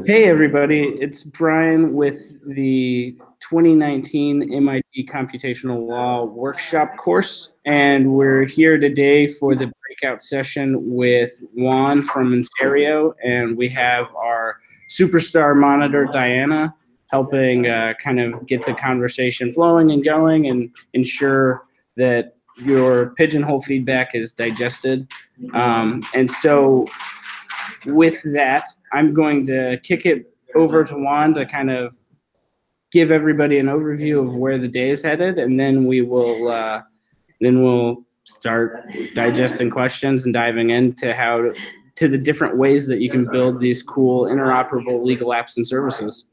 Hey everybody, it's Brian with the 2019 MIT Computational Law Workshop course, and we're here today for the breakout session with Juan from Ontario, and we have our superstar monitor, Diana, helping kind of get the conversation flowing and going and ensure that your pigeonhole feedback is digested. And so with that, I'm going to kick it over to Juan to kind of give everybody an overview of where the day is headed, and then we'll start digesting questions and diving into how to the different ways that you can build these cool interoperable legal apps and services.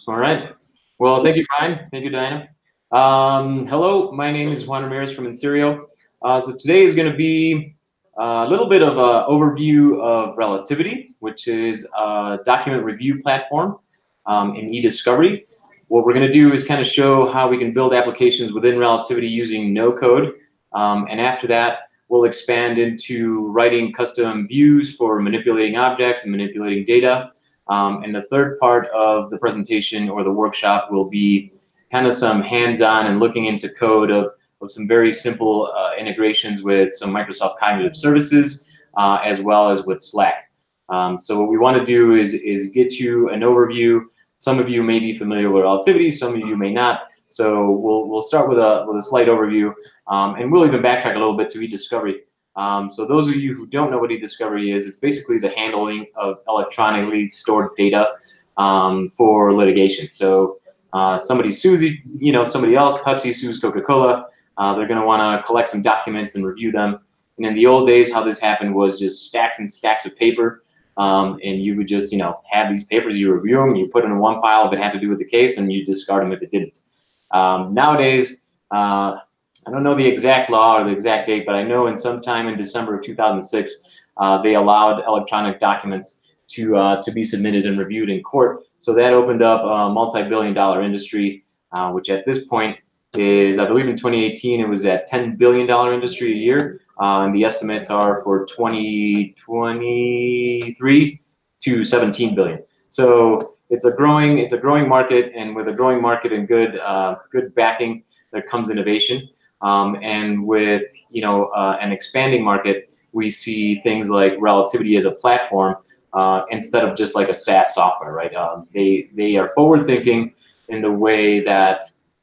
All right. Well, thank you, Brian. Thank you, Diana. Hello, my name is Juan Ramirez from Ontario. So today is going to be a little bit of an overview of Relativity, which is a document review platform in e-discovery. What we're going to do is kind of show how we can build applications within Relativity using no code. And after that, we'll expand into writing custom views for manipulating objects and manipulating data. And the third part of the presentation or the workshop will be kind of some hands-on and looking into code of some very simple integrations with some Microsoft Cognitive Services, as well as with Slack. So what we want to do is get you an overview. Some of you may be familiar with Relativity, some of you may not. So we'll start with a slight overview, and we'll even backtrack a little bit to e-discovery. So those of you who don't know what e-discovery is, it's basically the handling of electronically stored data for litigation. So somebody sues somebody else, Pepsi sues Coca-Cola, they're going to want to collect some documents and review them. And in the old days, how this happened was just stacks and stacks of paper, and you would just have these papers, you review them, you put them in one pile if it had to do with the case, and you discard them if it didn't. Nowadays, I don't know the exact law or the exact date, but I know in sometime in December of 2006, they allowed electronic documents to be submitted and reviewed in court. So that opened up a multi-billion-dollar industry, which at this point is, I believe in 2018, it was at $10 billion industry a year, and the estimates are for 2023 to 17 billion. So it's a growing market, and with a growing market and good backing, there comes innovation. And with an expanding market, we see things like Relativity as a platform instead of just like a SaaS software, right? They are forward thinking in the way that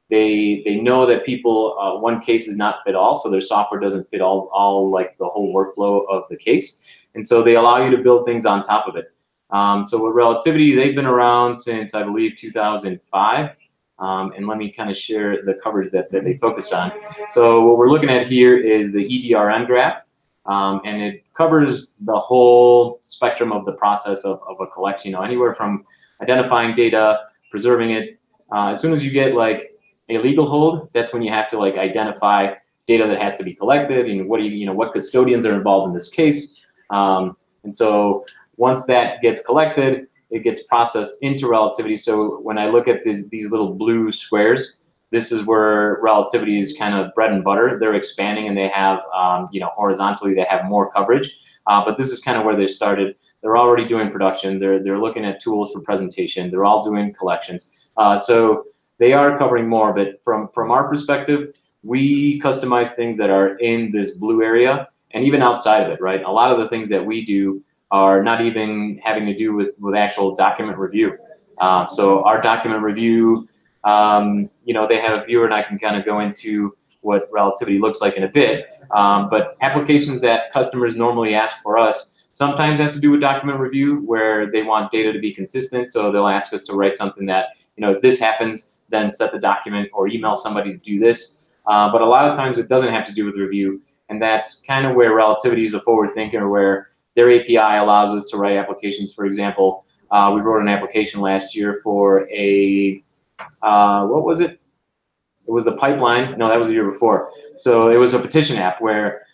they know that people one case is not fit all, so their software doesn't fit all like the whole workflow of the case, and so they allow you to build things on top of it. So with Relativity, they've been around since I believe 2005. And let me kind of share the coverage that they focus on. So what we're looking at here is the EDRM graph, and it covers the whole spectrum of the process of a collection, anywhere from identifying data, preserving it. As soon as you get like a legal hold, that's when you have to like identify data that has to be collected, and what custodians are involved in this case. And so once that gets collected, it gets processed into Relativity. So when I look at these little blue squares, this is where Relativity is kind of bread and butter. They're expanding, and they have, horizontally, they have more coverage. But this is kind of where they started. They're already doing production. They're looking at tools for presentation. They're all doing collections. So they are covering more. But from our perspective, we customize things that are in this blue area and even outside of it, right? A lot of the things that we do are not even having to do with actual document review. So our document review, they have a viewer, and I can kind of go into what Relativity looks like in a bit. But applications that customers normally ask for us sometimes has to do with document review, where they want data to be consistent. So they'll ask us to write something that, if this happens, then set the document or email somebody to do this. But a lot of times it doesn't have to do with review. And that's kind of where Relativity is a forward thinker, where their API allows us to write applications. For example, we wrote an application last year for a, what was it? It was the pipeline. No, that was the year before. So it was a petition app where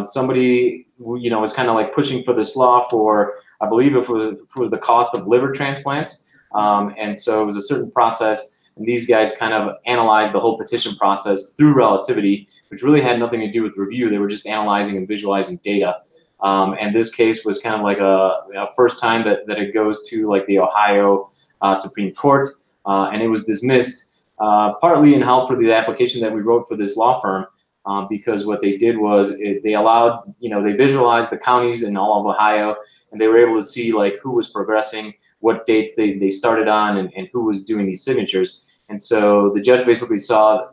somebody, was kind of like pushing for this law for, I believe it was for the cost of liver transplants. And so it was a certain process, and these guys kind of analyzed the whole petition process through Relativity, which really had nothing to do with review. They were just analyzing and visualizing data. And this case was kind of like a first time that it goes to like the Ohio Supreme Court, and it was dismissed partly in help for the application that we wrote for this law firm, because what they did was they allowed, they visualized the counties in all of Ohio, and they were able to see like who was progressing, what dates they started on, and who was doing these signatures. And so the judge basically saw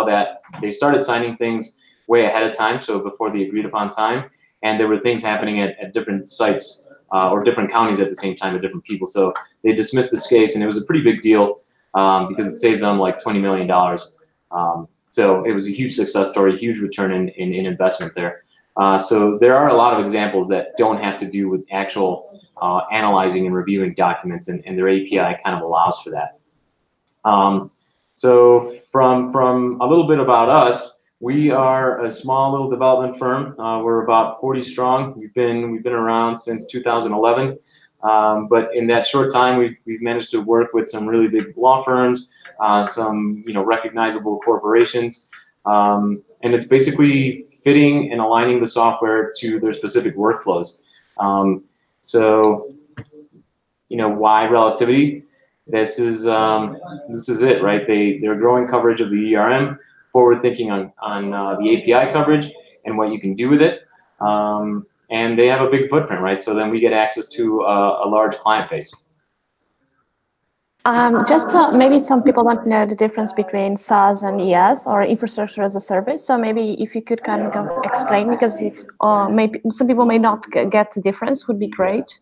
that they started signing things way ahead of time, so before the agreed upon time, and there were things happening at different sites or different counties at the same time with different people. So they dismissed this case, and it was a pretty big deal because it saved them like $20 million. So it was a huge success story, huge return in investment there. So there are a lot of examples that don't have to do with actual analyzing and reviewing documents, and their API kind of allows for that. So from a little bit about us, we are a small little development firm. We're about 40 strong. We've been around since 2011. But in that short time, we've managed to work with some really big law firms, some recognizable corporations, and it's basically fitting and aligning the software to their specific workflows. So why Relativity? This is it, right? They're growing coverage of the ERM, forward thinking on the API coverage and what you can do with it, and they have a big footprint, right? So then we get access to a large client base. Maybe some people don't know the difference between SaaS and IaaS, or infrastructure as a service. So maybe if you could kind of explain, because if maybe some people may not get the difference, would be great.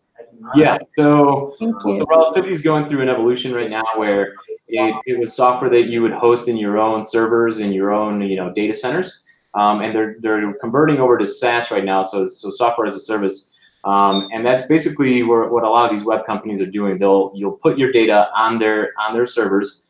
Yeah, so Relativity is going through an evolution right now where it was software that you would host in your own servers, in your own data centers, and they're converting over to SaaS right now, so software as a service, and that's basically what a lot of these web companies are doing. You'll put your data on their servers,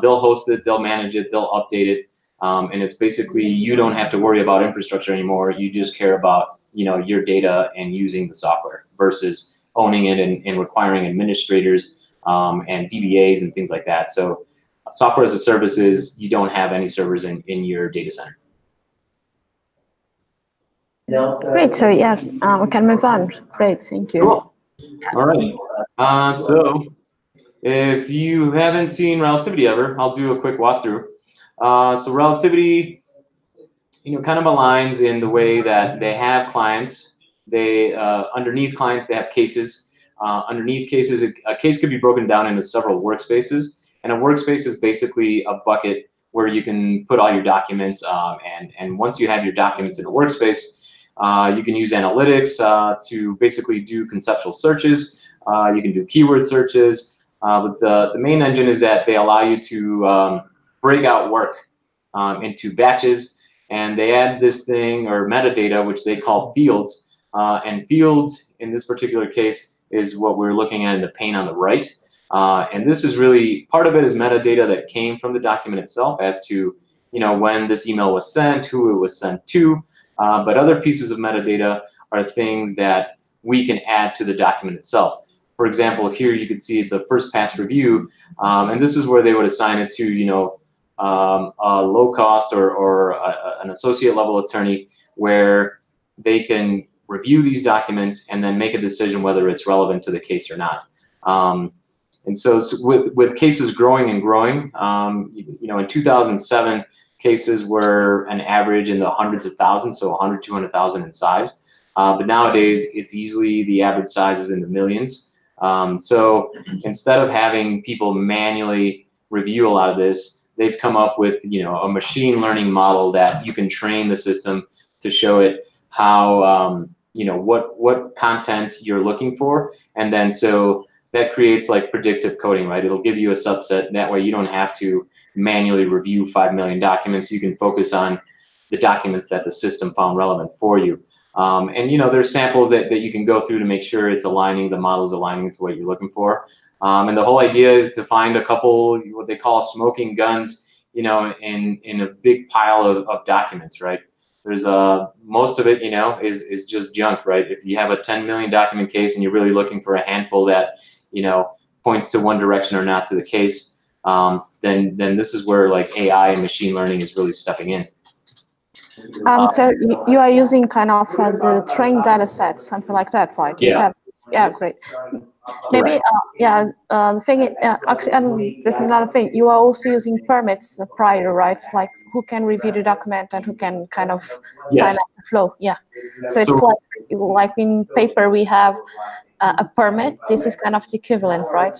they'll host it, they'll manage it, they'll update it, and it's basically you don't have to worry about infrastructure anymore. You just care about your data and using the software versus owning it and requiring administrators and DBAs and things like that. So software as a service is you don't have any servers in your data center. Great. So yeah, we can move on. Great. Thank you. Cool. All right. So if you haven't seen Relativity ever, I'll do a quick walkthrough. So Relativity, kind of aligns in the way that they have clients. They underneath clients, they have cases. Underneath cases, a case could be broken down into several workspaces, and a workspace is basically a bucket where you can put all your documents. And once you have your documents in a workspace, you can use analytics to basically do conceptual searches. You can do keyword searches. But the main engine is that they allow you to break out work into batches, and they add this thing or metadata, which they call fields. And fields in this particular case is what we're looking at in the pane on the right. And this is really, part of it is metadata that came from the document itself as to, when this email was sent, who it was sent to. But other pieces of metadata are things that we can add to the document itself. For example, here you can see it's a first pass review, and this is where they would assign it to, a low cost or an associate level attorney, where they can review these documents and then make a decision whether it's relevant to the case or not. And so with cases growing and growing, in 2007, cases were an average in the hundreds of thousands, so 100, 200,000 in size. But nowadays, it's easily, the average size is in the millions. So instead of having people manually review a lot of this, they've come up with a machine learning model that you can train the system to show it how what content you're looking for, and then so that creates like predictive coding, right? It'll give you a subset. That way you don't have to manually review 5 million documents. You can focus on the documents that the system found relevant for you. And there's samples that you can go through to make sure it's aligning, the model's aligning to what you're looking for. And the whole idea is to find a couple, what they call smoking guns, in a big pile of documents, right? There's most of it, is just junk, right? If you have a 10 million document case and you're really looking for a handful that, points to one direction or not to the case, then this is where like AI and machine learning is really stepping in. So you are using kind of the trained data sets, something like that, right? Yeah. You have, yeah, great. Maybe, the thing, actually, and this is another thing, you are also using permits prior, right? Like who can review the document and who can kind of Yes. sign up the flow, yeah. So it's like in paper we have a permit, this is kind of the equivalent, right?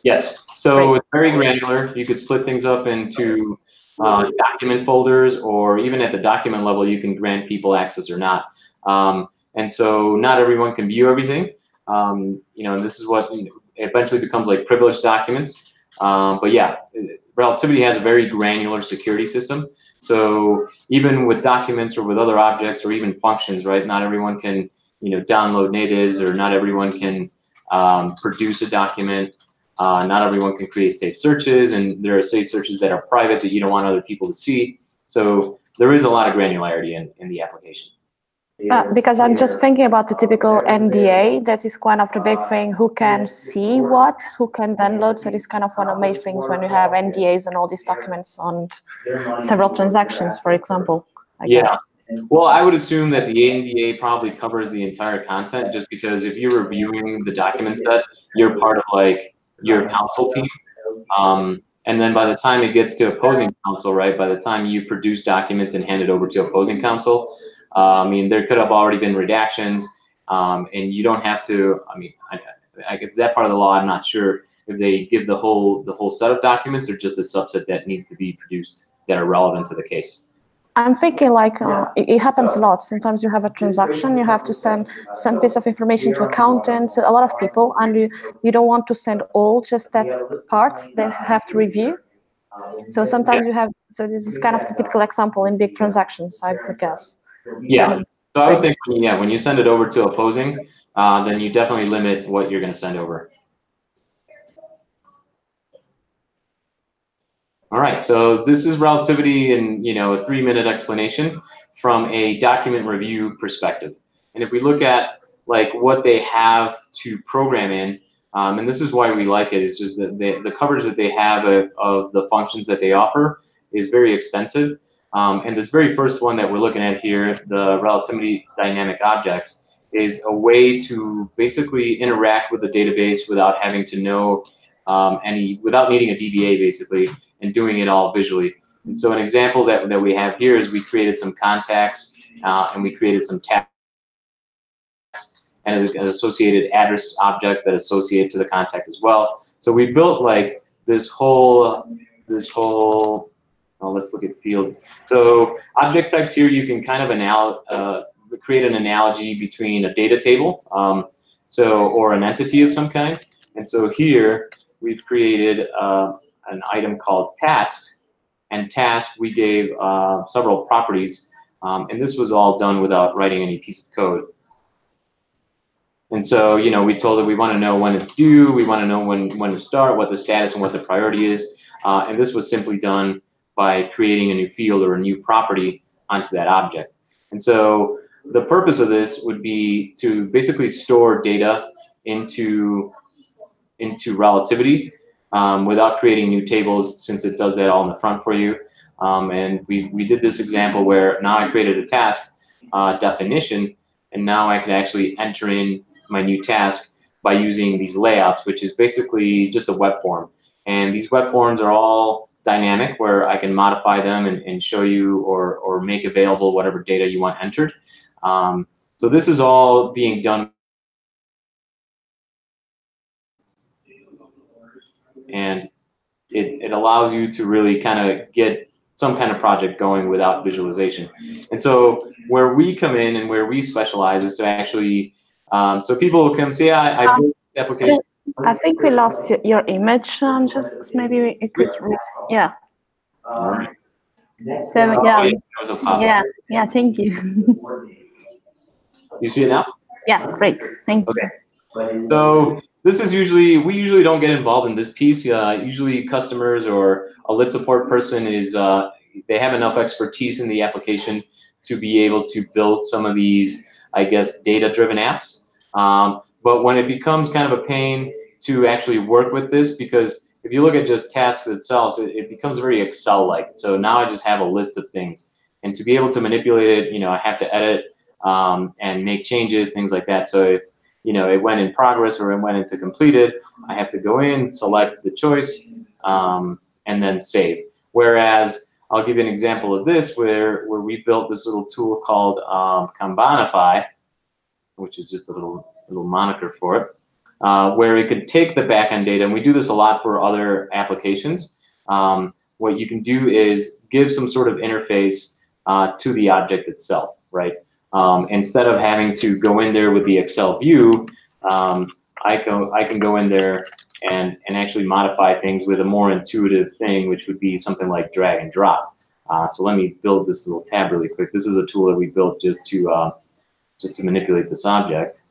Yes. So it's very granular. You could split things up into document folders, or even at the document level, you can grant people access or not. And so not everyone can view everything. You know, and this is what eventually becomes like privileged documents. But yeah, Relativity has a very granular security system. So even with documents or with other objects or even functions, right? Not everyone can, download natives, or not everyone can produce a document. Not everyone can create safe searches, and there are safe searches that are private that you don't want other people to see. So there is a lot of granularity in the application. Because I'm just thinking about the typical NDA, that is kind of the big thing, who can see what, who can download. So this is kind of one of the main things when you have NDAs and all these documents on several transactions, for example, I guess. Well, I would assume that the NDA probably covers the entire content, just because if you're reviewing the document set, you're part of like your counsel team. And then by the time it gets to opposing counsel, right, by the time you produce documents and hand it over to opposing counsel, I mean, there could have already been redactions, and you don't have to, I guess that part of the law, I'm not sure if they give the whole set of documents, or just the subset that needs to be produced that are relevant to the case. I'm thinking like it happens a lot. Sometimes you have a transaction, you have to send some piece of information to accountants, a lot of people, and you don't want to send all, just that parts they have to review. So sometimes you have, so this is kind of the typical example in big transactions, I would guess. Yeah. So I would think, when you send it over to opposing, then you definitely limit what you're going to send over. All right, so this is Relativity in a 3-minute explanation from a document review perspective. And if we look at like what they have to program in, and this is why we like it, is just that the coverage that they have of the functions that they offer is very extensive. And this very first one that we're looking at here, the Relativity Dynamic Objects, is a way to basically interact with the database without having to know without needing a DBA basically, and doing it all visually. And so an example that we have here is we created some contacts, and we created some tags and associated address objects that associate to the contact as well. So we built like this whole, let's look at fields. So object types here, you can kind of create an analogy between a data table, or an entity of some kind. And so here we've created an item called task, and task we gave several properties, and this was all done without writing any piece of code. And so, we told it we want to know when it's due, we want to know when to start, what the status and what the priority is, and this was simply done by creating a new field or a new property onto that object. And so the purpose of this would be to basically store data into Relativity without creating new tables, since it does that all in the front for you. And we did this example where now I created a task definition, and now I can actually enter in my new task by using these layouts, which is basically just a web form. And these web forms are all dynamic, where I can modify them and show you or make available whatever data you want entered. So this is all being done, and it allows you to really kind of get some kind of project going without visualization. And so where we come in and where we specialize is to actually, so people will come say, I built this application. I think we lost your image. Just maybe we could, yeah. All right. So Yeah, thank you. You see it now? Yeah, great, thank you. Okay. So this is we usually don't get involved in this piece. Usually customers or a lit support person they have enough expertise in the application to be able to build some of these, I guess, data-driven apps. But when it becomes kind of a pain to actually work with this, because if you look at just tasks itself, it becomes very Excel-like. So now I just have a list of things. And to be able to manipulate it, I have to edit and make changes, things like that. So if it went in progress or it went into completed, I have to go in, select the choice, and then save. Whereas I'll give you an example of this where we built this little tool called Kanbanify, which is just a little moniker for it, where it could take the backend data, and we do this a lot for other applications. What you can do is give some sort of interface to the object itself, right? Instead of having to go in there with the Excel view, I can go in there and actually modify things with a more intuitive thing, which would be something like drag and drop. So let me build this little tab really quick. This is a tool that we built just to manipulate this object.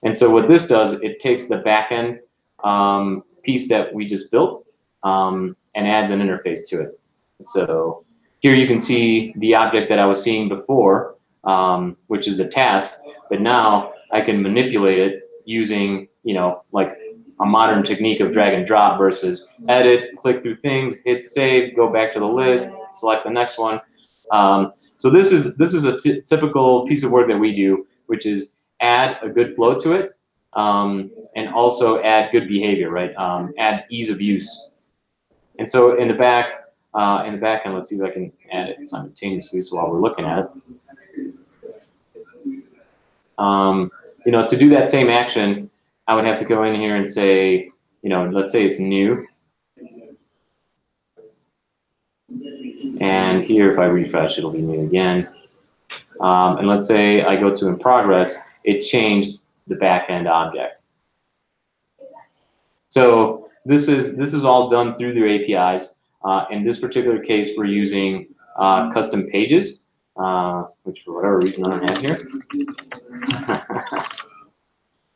And so what this does, it takes the backend piece that we just built and adds an interface to it. So here you can see the object that I was seeing before, which is the task, but now I can manipulate it using, like a modern technique of drag and drop versus edit, click through things, hit save, go back to the list, select the next one. So this is a typical piece of work that we do, which is add a good flow to it, and also add good behavior, right? Add ease of use. And so in the back end, let's see if I can add it simultaneously. So while we're looking at it, to do that same action, I would have to go in here and say, let's say it's new. And here, if I refresh, it'll be new again. And let's say I go to in progress, it changed the backend object. So this is all done through their APIs. In this particular case, we're using custom pages, which for whatever reason I don't have here.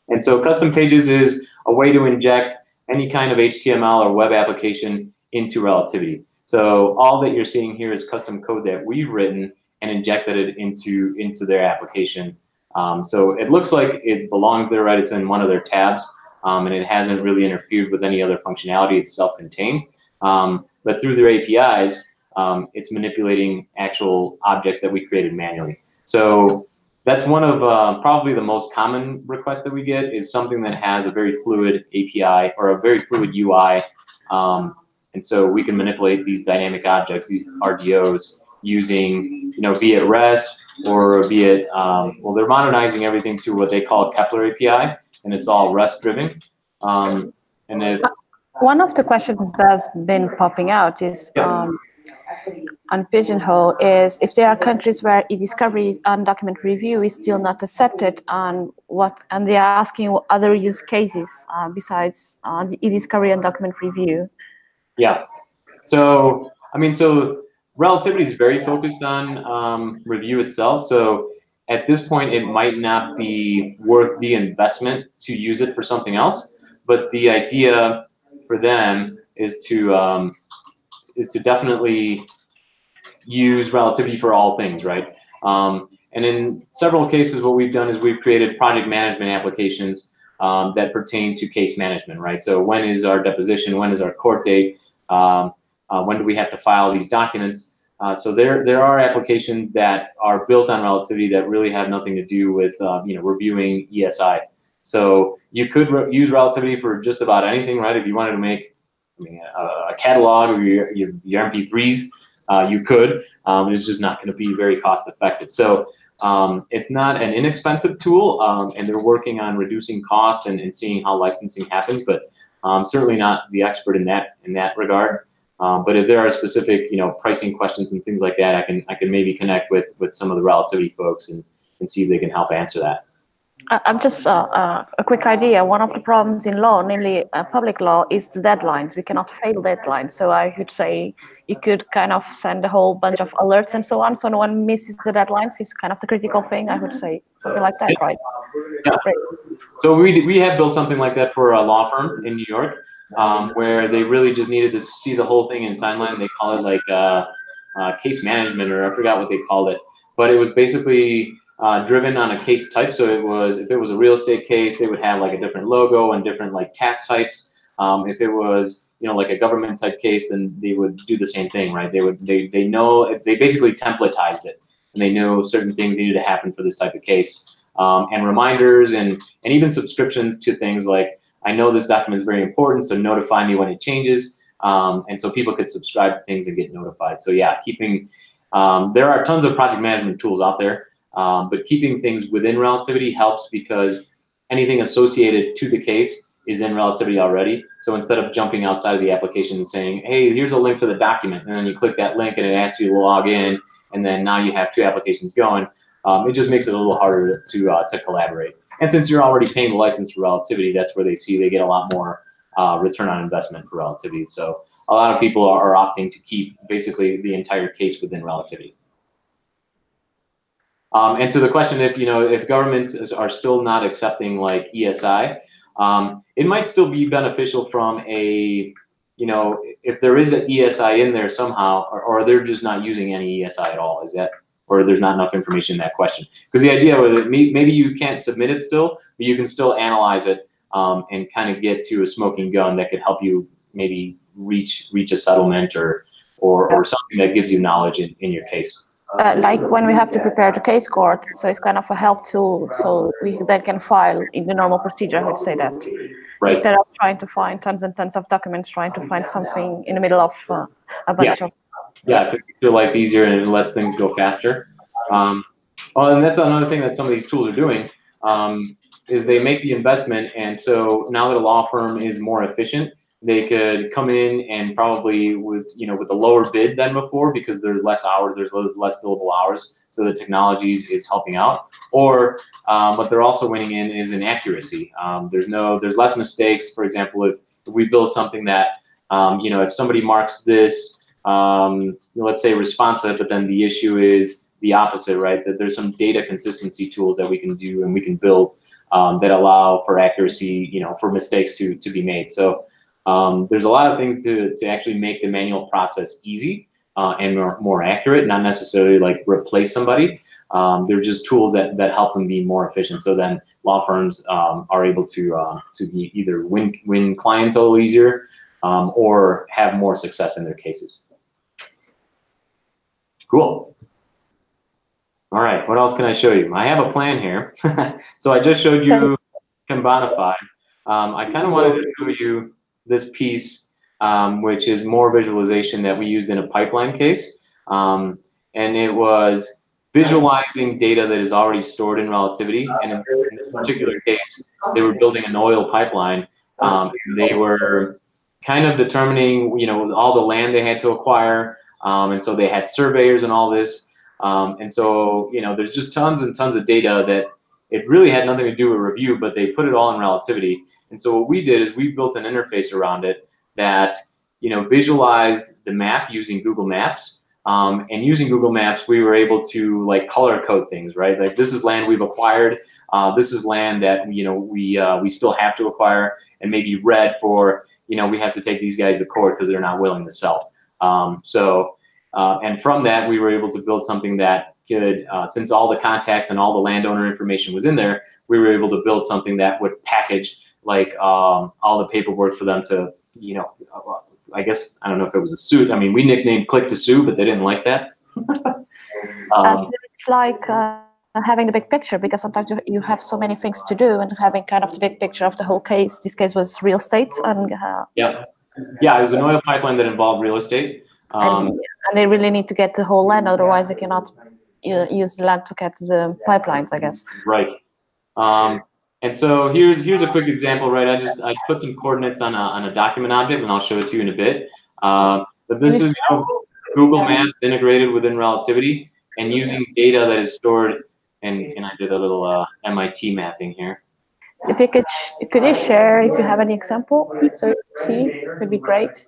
And so custom pages is a way to inject any kind of HTML or web application into Relativity. So all that you're seeing here is custom code that we've written and injected it into their application. So it looks like it belongs there, right? It's in one of their tabs, and it hasn't really interfered with any other functionality. It's self-contained. But through their APIs, it's manipulating actual objects that we created manually. So that's one of probably the most common requests that we get, is something that has a very fluid API or a very fluid UI. And so we can manipulate these dynamic objects, these RDOs, using, be it REST or be it, well, they're modernizing everything to what they call Kepler API, and it's all REST driven. And if one of the questions that's been popping out is, on Pigeonhole, is if there are countries where e-discovery and document review is still not accepted, and they are asking what other use cases besides the e-discovery and document review. Yeah. So so Relativity is very focused on review itself. So at this point, it might not be worth the investment to use it for something else. But the idea for them is to definitely use Relativity for all things, right? And in several cases, what we've done is we've created project management applications that pertain to case management, right? So when is our deposition? When is our court date? When do we have to file these documents? So there are applications that are built on Relativity that really have nothing to do with reviewing ESI. So you could use Relativity for just about anything, right? If you wanted to make a catalog or your MP3s, you could. It's just not going to be very cost effective. So it's not an inexpensive tool, and they're working on reducing costs and seeing how licensing happens, but certainly not the expert in that regard. But if there are specific, pricing questions and things like that, I can maybe connect with some of the Relativity folks and see if they can help answer that. I'm just a quick idea. One of the problems in law, namely public law, is the deadlines. We cannot fail deadlines. So I would say you could kind of send a whole bunch of alerts and so on, so no one misses the deadlines. It's kind of the critical thing. I would say something like that, right? Yeah. Great. So we have built something like that for a law firm in New York, where they really just needed to see the whole thing in timeline. They call it like case management, or I forgot what they called it, but it was basically driven on a case type. So if it was a real estate case, they would have like a different logo and different like task types. If it was like a government type case, then they would do the same thing, right? They know, they basically templatized it, and they know certain things needed to happen for this type of case, and reminders and even subscriptions to things like, I know this document is very important, so notify me when it changes, and so people could subscribe to things and get notified. So yeah, there are tons of project management tools out there, but keeping things within Relativity helps because anything associated to the case is in Relativity already. So instead of jumping outside of the application and saying, hey, here's a link to the document, and then you click that link and it asks you to log in, and then now you have two applications going, it just makes it a little harder to collaborate. And since you're already paying the license for Relativity, that's where they get a lot more return on investment for Relativity. So a lot of people are opting to keep basically the entire case within Relativity. And to the question, if governments are still not accepting like ESI, it might still be beneficial from a, if there is an ESI in there somehow, or they're just not using any ESI at all. Is that, or there's not enough information in that question? Because the idea with it, maybe you can't submit it still, but you can still analyze it and kind of get to a smoking gun that could help you maybe reach a settlement or something that gives you knowledge in your case. Like when we have to prepare the case court, so it's kind of a help tool, so we then can file in the normal procedure, I would say that. Right. Instead of trying to find tons and tons of documents, trying to find something in the middle of a bunch of... Yeah, it makes your life easier and it lets things go faster. And that's another thing that some of these tools are doing, is they make the investment, and so now that a law firm is more efficient, they could come in and probably with a lower bid than before because there's less hours, there's less billable hours, so the technology is helping out. Or what they're also winning in is in accuracy. There's less mistakes. For example, if we build something that if somebody marks this, let's say responsive, but then the issue is the opposite, right? That there's some data consistency tools that we can do and we can build that allow for accuracy, for mistakes to be made. So there's a lot of things to actually make the manual process easy and more accurate, not necessarily like replace somebody. They're just tools that help them be more efficient. So then law firms are able to be either win clients a little easier or have more success in their cases. Cool. All right, what else can I show you? I have a plan here. So I just showed you Kanbanify. I kind of wanted to show you this piece, which is more visualization that we used in a pipeline case. And it was visualizing data that is already stored in Relativity. And in this particular case, they were building an oil pipeline. They were kind of determining, all the land they had to acquire. And so they had surveyors and all this. And so, there's just tons and tons of data that it really had nothing to do with review, but they put it all in Relativity. And so what we did is we built an interface around it that, visualized the map using Google Maps. And using Google Maps, we were able to like color code things, right? Like this is land we've acquired. This is land that, we still have to acquire, and maybe red for, we have to take these guys to court because they're not willing to sell. And from that, we were able to build something that could, since all the contacts and all the landowner information was in there, we were able to build something that would package like all the paperwork for them to, I guess, I don't know if it was a suit. I mean, we nicknamed Click to Sue, but they didn't like that. So it's like having the big picture, because sometimes you have so many things to do, and having kind of the big picture of the whole case. This case was real estate. And yeah, it was an oil pipeline that involved real estate. And they really need to get the whole land, otherwise they cannot use the land to get the pipelines, I guess. Right. And so here's a quick example, right? I put some coordinates on a document object, and I'll show it to you in a bit. But this is Google Maps integrated within Relativity and using data that is stored. And I did a little MIT mapping here. If you could you share if you have any example, so you see, would be great.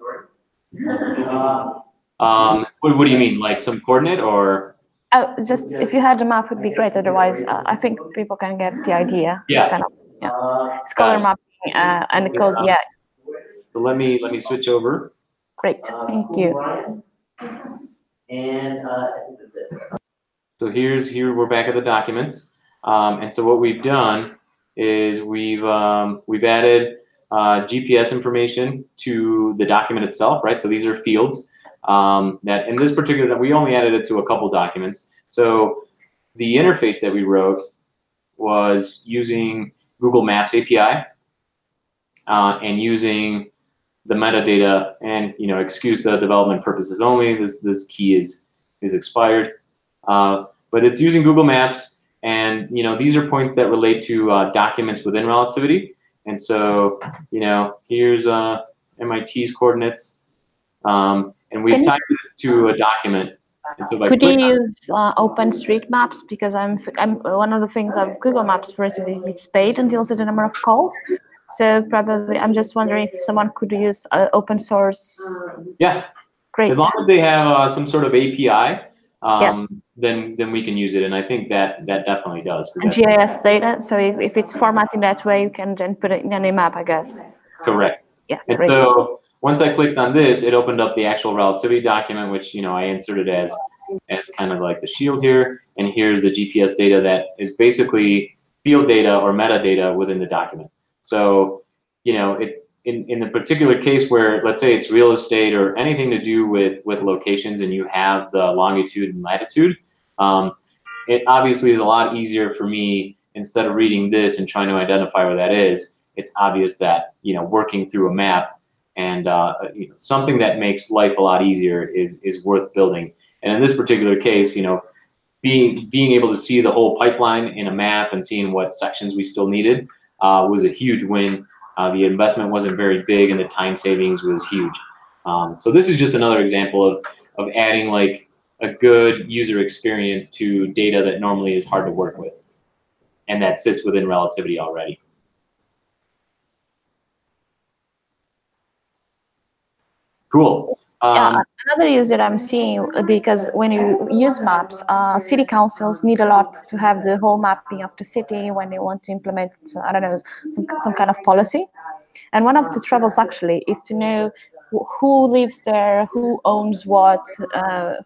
What do you mean, like some coordinate or? Oh, just if you had a map, would be great. Otherwise, I think people can get the idea. Yeah. It's kind of scholar mapping and the code. Yeah. So let me switch over. Great, thank you. So here we're back at the documents, and so what we've done is we've added GPS information to the document itself, right? So these are fields that in this particular, that we only added it to a couple documents. So the interface that we wrote was using Google Maps API and using the metadata, and excuse the development purposes only. This key is expired, but it's using Google Maps, and these are points that relate to documents within Relativity. And so here's MIT's coordinates, and we've tied this to a document. And so could you use OpenStreetMaps? Because I'm one of the things of Google Maps, for instance, is it's paid until a certain number of calls. So probably I'm just wondering if someone could use open source. Yeah. Great. As long as they have some sort of API, yes. then we can use it, and I think that definitely does. And GIS data. So if it's formatting that way, you can then put it in any map, I guess. Correct. Yeah. And great. so once I clicked on this, it opened up the actual Relativity document, which I inserted as kind of like the shield here, and here's the GPS data that is basically field data or metadata within the document. So it's in the particular case where, let's say, it's real estate or anything to do with locations, and you have the longitude and latitude, it obviously is a lot easier for me, instead of reading this and trying to identify where that is. It's obvious that working through a map and something that makes life a lot easier is worth building. And in this particular case, being able to see the whole pipeline in a map and seeing what sections we still needed was a huge win. The investment wasn't very big, and the time savings was huge. So this is just another example of adding like a good user experience to data that normally is hard to work with, and that sits within Relativity already. Cool. Another use that I'm seeing, because when you use maps, city councils need a lot to have the whole mapping of the city when they want to implement, I don't know, some kind of policy. And one of the troubles actually is to know who lives there, who owns what,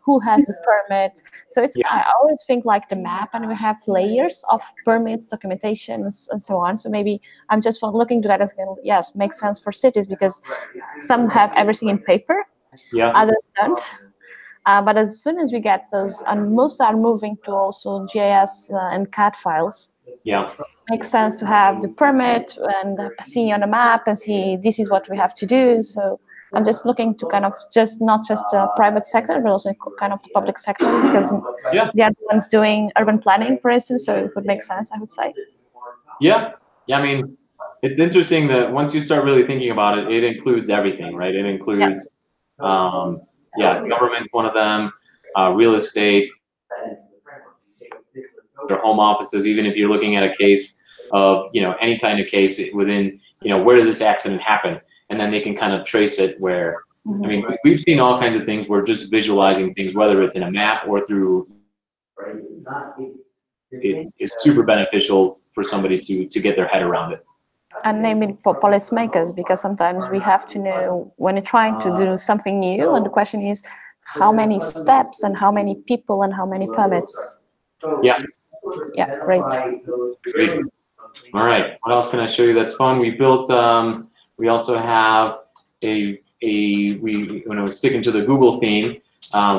who has the permit. So it's I always think like the map, and we have layers of permits, documentations, and so on. So maybe I'm just looking to that as, yes, makes sense for cities because some have everything in paper, others don't. But as soon as we get those, and most are moving to also GIS and CAD files. Yeah. Makes sense to have the permit and see on the map and see this is what we have to do. So I'm just looking to kind of not just the private sector, but also kind of the public sector, because they are the ones doing urban planning, for instance. So it would make sense, I would say. Yeah. I mean, it's interesting that once you start really thinking about it, it includes everything, right? It includes, government's one of them, real estate, their home offices. Even if you're looking at a case of, any kind of case within, where did this accident happen? And then they can kind of trace it where, I mean, we've seen all kinds of things where just visualizing things, whether it's in a map or through, it is super beneficial for somebody to get their head around it. And maybe policymakers, because sometimes we have to know when you're trying to do something new, and the question is how many steps and how many people and how many permits. Yeah. Yeah, great. Great. All right. What else can I show you that's fun? We built. We also have when I was sticking to the Google theme,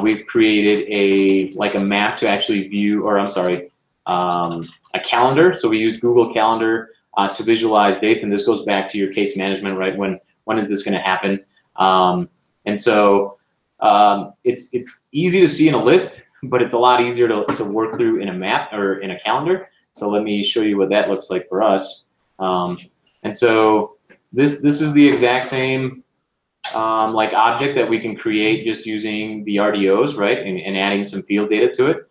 we've created a map to actually view, or I'm sorry, a calendar. So we used Google Calendar to visualize dates, and this goes back to your case management, right? When is this going to happen? And so it's easy to see in a list, but it's a lot easier to work through in a map or in a calendar. So let me show you what that looks like for us. And so this is the exact same like object that we can create just using the RDOs, right? And adding some field data to it.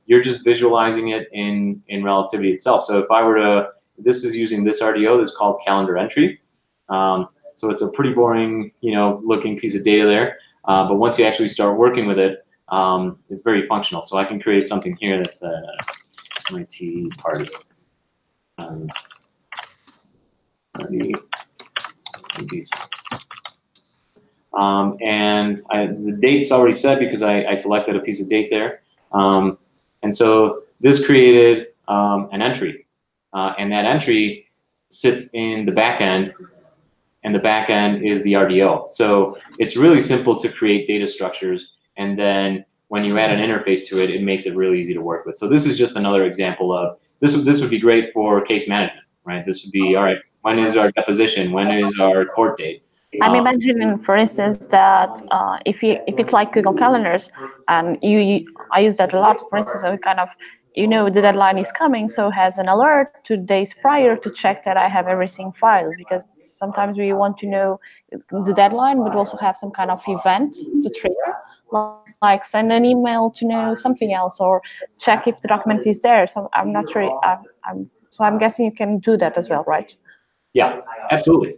You're just visualizing it in Relativity itself. So if I were to, this is using this RDO that's called calendar entry. So it's a pretty boring, looking piece of data there. But once you actually start working with it, it's very functional. So I can create something here that's a MIT party. And the date's already set because I selected a piece of date there. And so this created an entry. And that entry sits in the back end and the back end is the RDO. So it's really simple to create data structures, and then when you add an interface to it, it makes it really easy to work with. So this is just another example of this would be great for case management, right? This would be, all right, when is our deposition? When is our court date? I'm imagining, for instance, that if it's like Google Calendars, and I use that a lot. For instance, I kind of, the deadline is coming, so has an alert 2 days prior to check that I have everything filed, because sometimes we want to know the deadline, but also have some kind of event to trigger, like send an email to know something else, or check if the document is there. So I'm not sure. I'm guessing you can do that as well, right? Yeah, absolutely.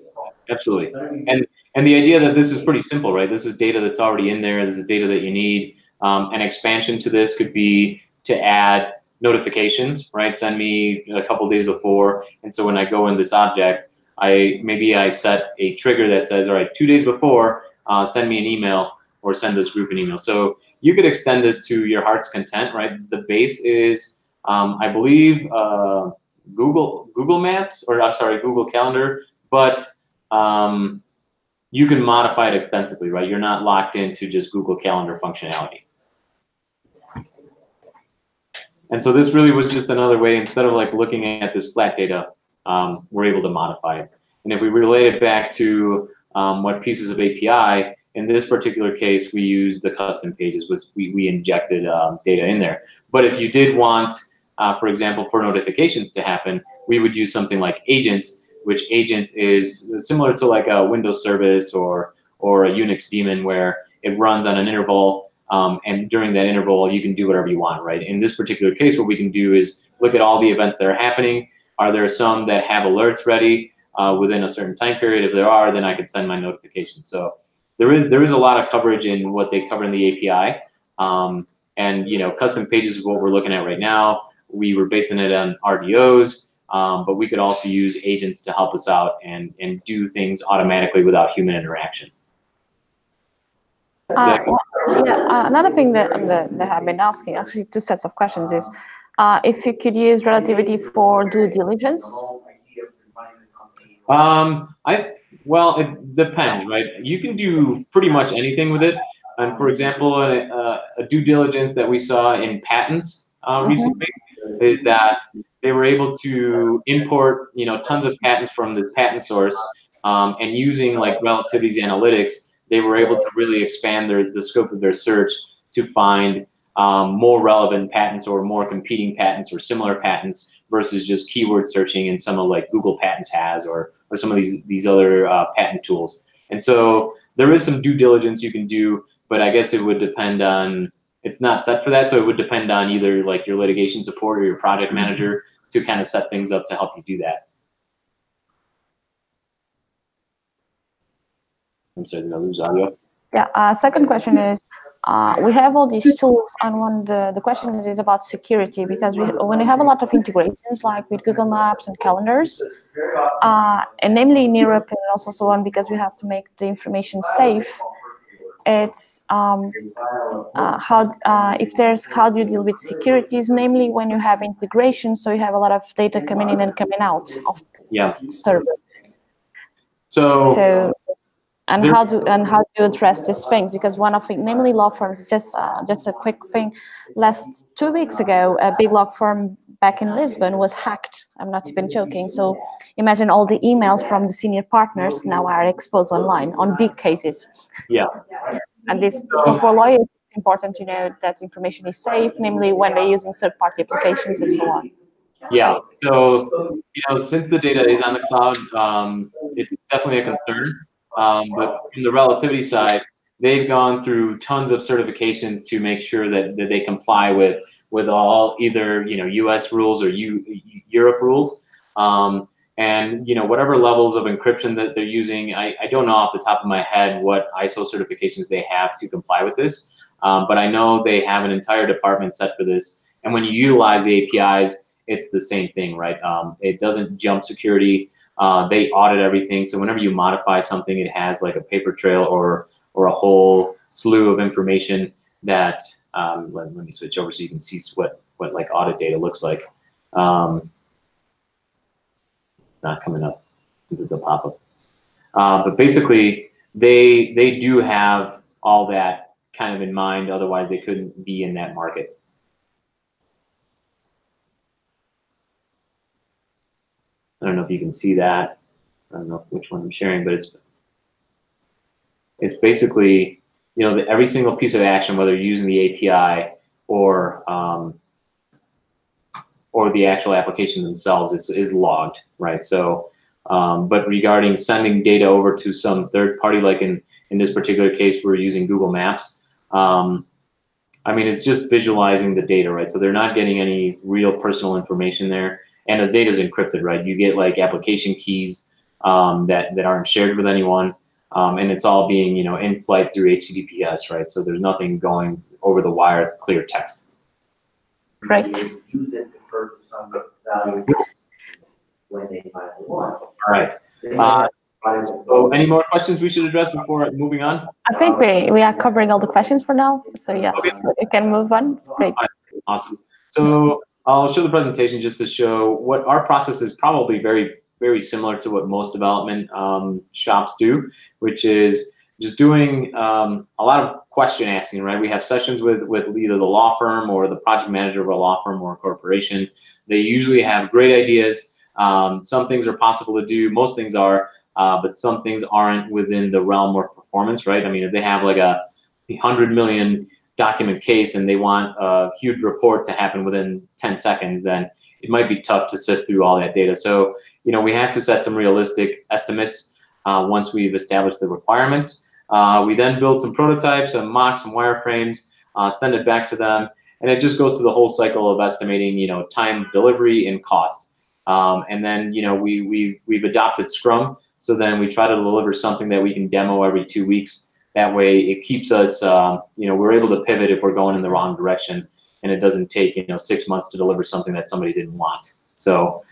Absolutely. And the idea that this is pretty simple, right? This is data that's already in there. This is data that you need. An expansion to this could be to add notifications, right? Send me a couple days before. And so when I go in this object, maybe I set a trigger that says, all right, 2 days before, send me an email or send this group an email. So you could extend this to your heart's content, right? The base is, I believe, Google Maps, or I'm sorry, Google Calendar, but you can modify it extensively, right? You're not locked into just Google Calendar functionality. And so this really was just another way, instead of like looking at this flat data, we're able to modify it. And if we relate it back to what pieces of API, in this particular case, we used the custom pages, which we injected data in there. But if you did want, for example, for notifications to happen, we would use something like agents, which agent is similar to like a Windows service or a Unix daemon, where it runs on an interval, and during that interval, you can do whatever you want, right? In this particular case, what we can do is look at all the events that are happening. Are there some that have alerts ready within a certain time period? If there are, then I could send my notification. So there is a lot of coverage in what they cover in the API. And custom pages is what we're looking at right now. We were basing it on RDOs, but we could also use agents to help us out and do things automatically without human interaction. Another thing that I've been asking, actually 2 sets of questions, is if you could use relativity for due diligence. Well, it depends, right? You can do pretty much anything with it. And for example, a due diligence that we saw in patents recently is that they were able to import, tons of patents from this patent source, and using like relativity's analytics, they were able to really expand the scope of their search to find more relevant patents or more competing patents or similar patents versus just keyword searching in some of like Google Patents has or some of these other patent tools. And so there is some due diligence you can do, but I guess it would depend on, it's not set for that, so it would depend on either like your litigation support or your project manager to kind of set things up to help you do that. I'm sorry, did I lose audio? Yeah, second question is, we have all these tools, and the question is about security, because when we have a lot of integrations like with Google Maps and calendars, and namely in Europe and also so on, because we have to make the information safe, it's how do you deal with securities, namely when you have integration, so you have a lot of data coming in and coming out of the server. So and how do you address these things? Because one of the, namely law firms, just a quick thing, last 2 weeks ago, a big law firm back in Lisbon was hacked. I'm not even joking. So imagine all the emails from the senior partners now are exposed online on big cases. Yeah. And so for lawyers, it's important to know that information is safe, namely when they're using third-party applications and so on. Yeah. So since the data is on the cloud, it's definitely a concern. But from the relativity side, they've gone through tons of certifications to make sure that they comply with all either U.S. rules or Europe rules, and whatever levels of encryption that they're using. I don't know off the top of my head what ISO certifications they have to comply with this, but I know they have an entire department set for this. And when you utilize the APIs, it's the same thing, right? It doesn't jump security. They audit everything, so whenever you modify something, it has like a paper trail or a whole slew of information that. Let me switch over so you can see what like audit data looks like. Not coming up. This is the pop-up. But basically, they do have all that kind of in mind. Otherwise, they couldn't be in that market. I don't know if you can see that. I don't know which one I'm sharing, but it's basically, you know, every single piece of action, whether you're using the API or the actual application themselves, is logged, right? So, but regarding sending data over to some third party, like in this particular case, we're using Google Maps. I mean, it's just visualizing the data, right? So they're not getting any real personal information there, and the data is encrypted, right? You get like application keys that aren't shared with anyone, and it's all being, you know, in flight through HTTPS, right? So there's nothing going over the wire, clear text. Great. All right. So any more questions we should address before moving on? I think we are covering all the questions for now. So yes, okay. You can move on. Great. Awesome. So I'll show the presentation just to show what our process is. Probably very similar to what most development shops do, which is just doing a lot of question asking, right? We have sessions with either the law firm or the project manager of a law firm or a corporation. They usually have great ideas. Some things are possible to do, most things are, but some things aren't within the realm of performance, right? I mean, if they have like a 100 million document case and they want a huge report to happen within 10 seconds, then it might be tough to sift through all that data. So, you know, we have to set some realistic estimates once we've established the requirements. We then build some prototypes, some mocks, some wireframes, send it back to them, and it just goes through the whole cycle of estimating, you know, time delivery and cost. And then, you know, we've adopted Scrum, so then we try to deliver something that we can demo every 2 weeks. That way, it keeps us, you know, we're able to pivot if we're going in the wrong direction, and it doesn't take, you know, 6 months to deliver something that somebody didn't want. So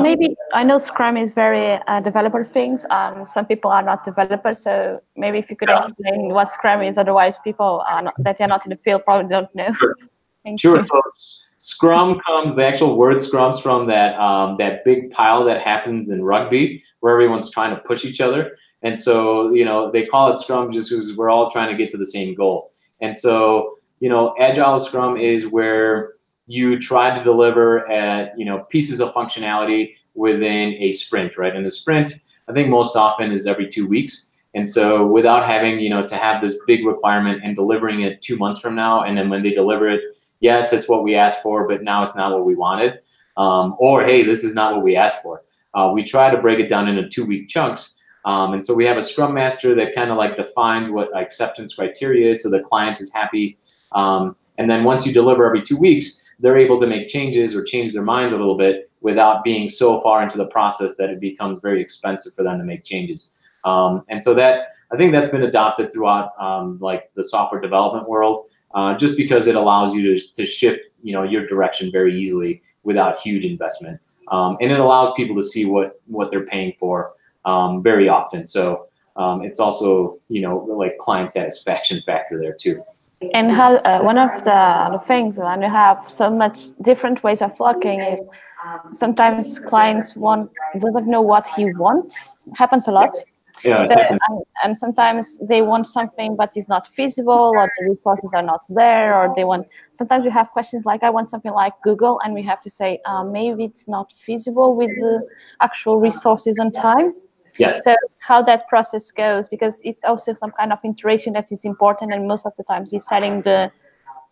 maybe, I know Scrum is very developer things, and some people are not developers. So maybe if you could explain what Scrum is, otherwise people are not, that are not in the field probably don't know. Sure. Thank Sure. you. So Scrum comes, the actual word Scrum's from that that big pile that happens in rugby where everyone's trying to push each other. And so, you know, they call it Scrum just because we're all trying to get to the same goal. And so, you know, Agile Scrum is where you try to deliver at, you know, pieces of functionality within a sprint, right? And the sprint, I think most often is every 2 weeks. And so without having, you know, to have this big requirement and delivering it 2 months from now, and then when they deliver it, yes, it's what we asked for, but now it's not what we wanted. Or, hey, this is not what we asked for. We try to break it down into 2 week chunks. And so we have a Scrum Master that kind of like defines what acceptance criteria is so the client is happy. And then once you deliver every 2 weeks, they're able to make changes or change their minds a little bit without being so far into the process that it becomes very expensive for them to make changes. And so that, I think that's been adopted throughout like the software development world. Just because it allows you to shift, you know, your direction very easily without huge investment, and it allows people to see what they're paying for very often. So it's also, you know, like client satisfaction factor there too. And how one of the things when you have so much different ways of working is sometimes clients doesn't know what he wants. Happens a lot. Yeah, so, and sometimes they want something but it's not feasible, or the resources are not there, or they want, sometimes we have questions like, I want something like Google, and we have to say maybe it's not feasible with the actual resources and time. Yes. So how that process goes, because it's also some kind of iteration that is important, and most of the times is setting the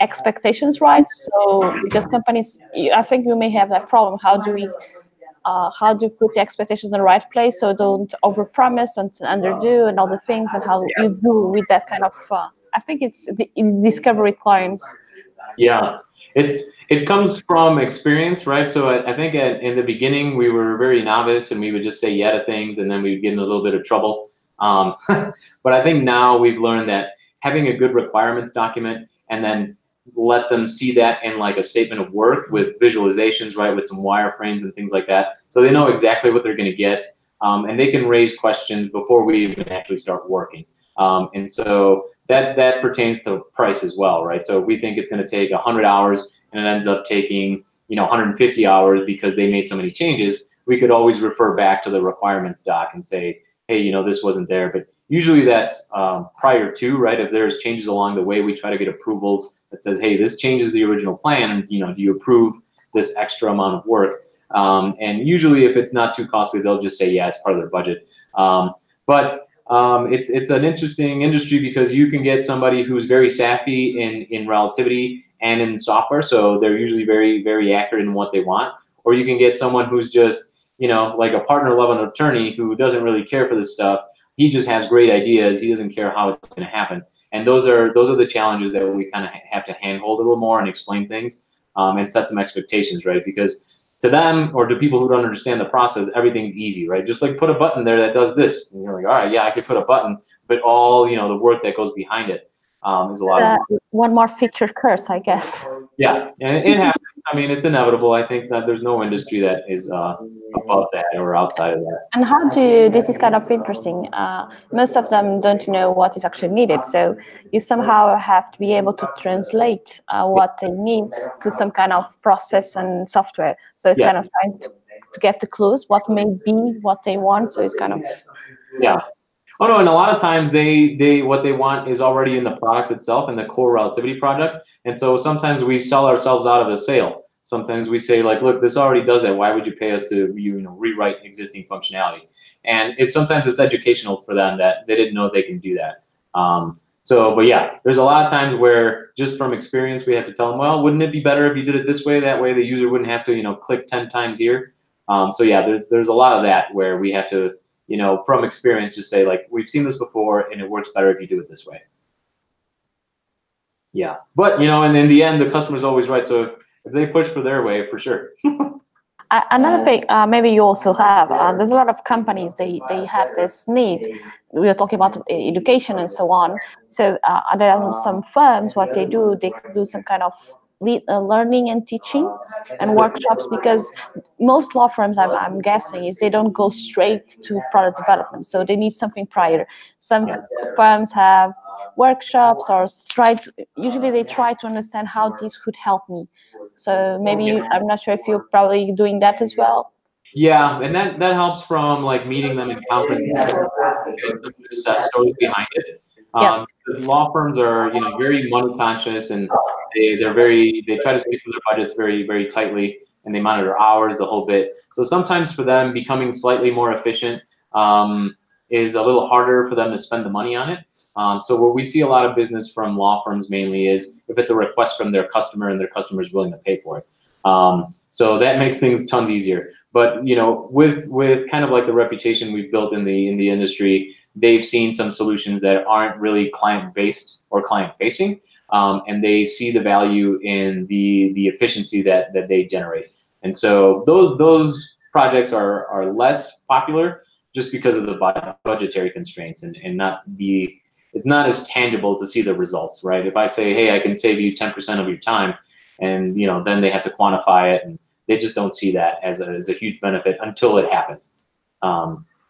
expectations right. So because companies, I think we may have that problem. How do you put the expectations in the right place so don't overpromise and underdo and all the things, and how you do with that kind of I think it's discovery clients. Yeah, it comes from experience, right? So I think in the beginning we were very novice and we would just say yeah to things, and then we would get in a little bit of trouble. But I think now we've learned that having a good requirements document and then let them see that in like a statement of work with visualizations, right, with some wireframes and things like that, so they know exactly what they're going to get, and they can raise questions before we even actually start working. And so that pertains to price as well, right? So if we think it's going to take 100 hours and it ends up taking, you know, 150 hours because they made so many changes, we could always refer back to the requirements doc and say, hey, this wasn't there. But usually that's prior to, right? If there's changes along the way, we try to get approvals that says, hey, this changes the original plan, and do you approve this extra amount of work? And usually if it's not too costly, they'll just say, yeah, it's part of their budget. But it's an interesting industry because you can get somebody who's very savvy in relativity and in software, so they're usually very, very accurate in what they want. Or you can get someone who's just, like a partner level attorney who doesn't really care for this stuff. He just has great ideas. He doesn't care how it's going to happen. And those are the challenges that we kind of have to handhold a little more and explain things, and set some expectations, right? Because to them, or to people who don't understand the process, everything's easy, right? Just like put a button there that does this. And you're like, all right, yeah, I could put a button, but all the work that goes behind it is a lot of work. One more feature curse, I guess. Yeah, and it happens. I mean, it's inevitable. I think that there's no industry that is above that or outside of that. And how do you, this is kind of interesting. Most of them don't know what is actually needed. So you somehow have to be able to translate what they need to some kind of process and software. So it's kind of trying to get the clues, what may be what they want. So it's kind of... Yeah. Oh no, and a lot of times they what they want is already in the product itself, in the core relativity project. And so sometimes we sell ourselves out of a sale. Sometimes we say, like, look, this already does that. Why would you pay us to rewrite existing functionality? And sometimes it's educational for them that they didn't know they can do that. But yeah, there's a lot of times where just from experience we have to tell them, well, wouldn't it be better if you did it this way? That way the user wouldn't have to click 10 times here. So yeah, there's a lot of that where we have to from experience, just say, like, we've seen this before and it works better if you do it this way. Yeah, but and in the end, the customer's always right. So if they push for their way, for sure. Another thing, maybe you also have, there's a lot of companies, they had this need. We are talking about education and so on. So there are some firms, what they do some kind of learning and teaching and workshops, because most law firms, I'm guessing, is they don't go straight to product development. So they need something prior. Some firms have workshops or usually they try to understand how this could help me. So maybe I'm not sure if you're probably doing that as well. Yeah, and that helps from like meeting them in conferences, success stories behind it. Yes. Law firms are very money conscious, and they try to stick to their budgets very, very tightly, and they monitor hours, the whole bit. So sometimes for them, becoming slightly more efficient is a little harder for them to spend the money on it. So what we see a lot of business from law firms mainly is if it's a request from their customer and their customer is willing to pay for it. So that makes things tons easier. But with kind of like the reputation we've built in the industry, they've seen some solutions that aren't really client-based or client-facing, and they see the value in the efficiency that they generate. And so those projects are less popular just because of the budgetary constraints and it's not as tangible to see the results, right? If I say, hey, I can save you 10% of your time, and then they have to quantify it, and they just don't see that as a huge benefit until it happened.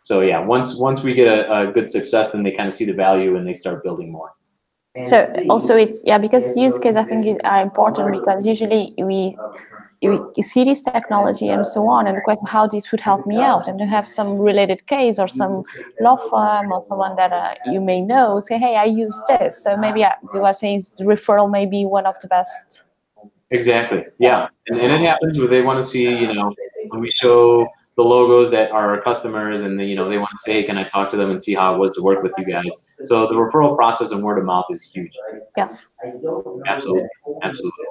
So yeah, once we get a good success, then they kind of see the value and they start building more. So also it's, because use cases I think are important, because usually we see this technology and so on, and the question how this would help me out, and to have some related case or some law firm or someone that you may know say, hey, I use this. So maybe you are saying the referral may be one of the best. Exactly. Yeah, and it happens where they want to see, when we show the logos that are our customers, and they want to say, hey, can I talk to them and see how it was to work with you guys? So the referral process and word of mouth is huge. Yes. Absolutely. Absolutely.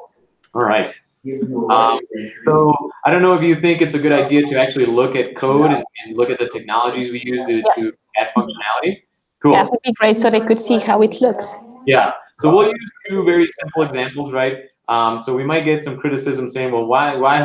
All right. So I don't know if you think it's a good idea to actually look at code and look at the technologies we use to add functionality. Cool. Yeah, it would be great so they could see how it looks. Yeah. So we'll use two very simple examples, right? So we might get some criticism saying, well,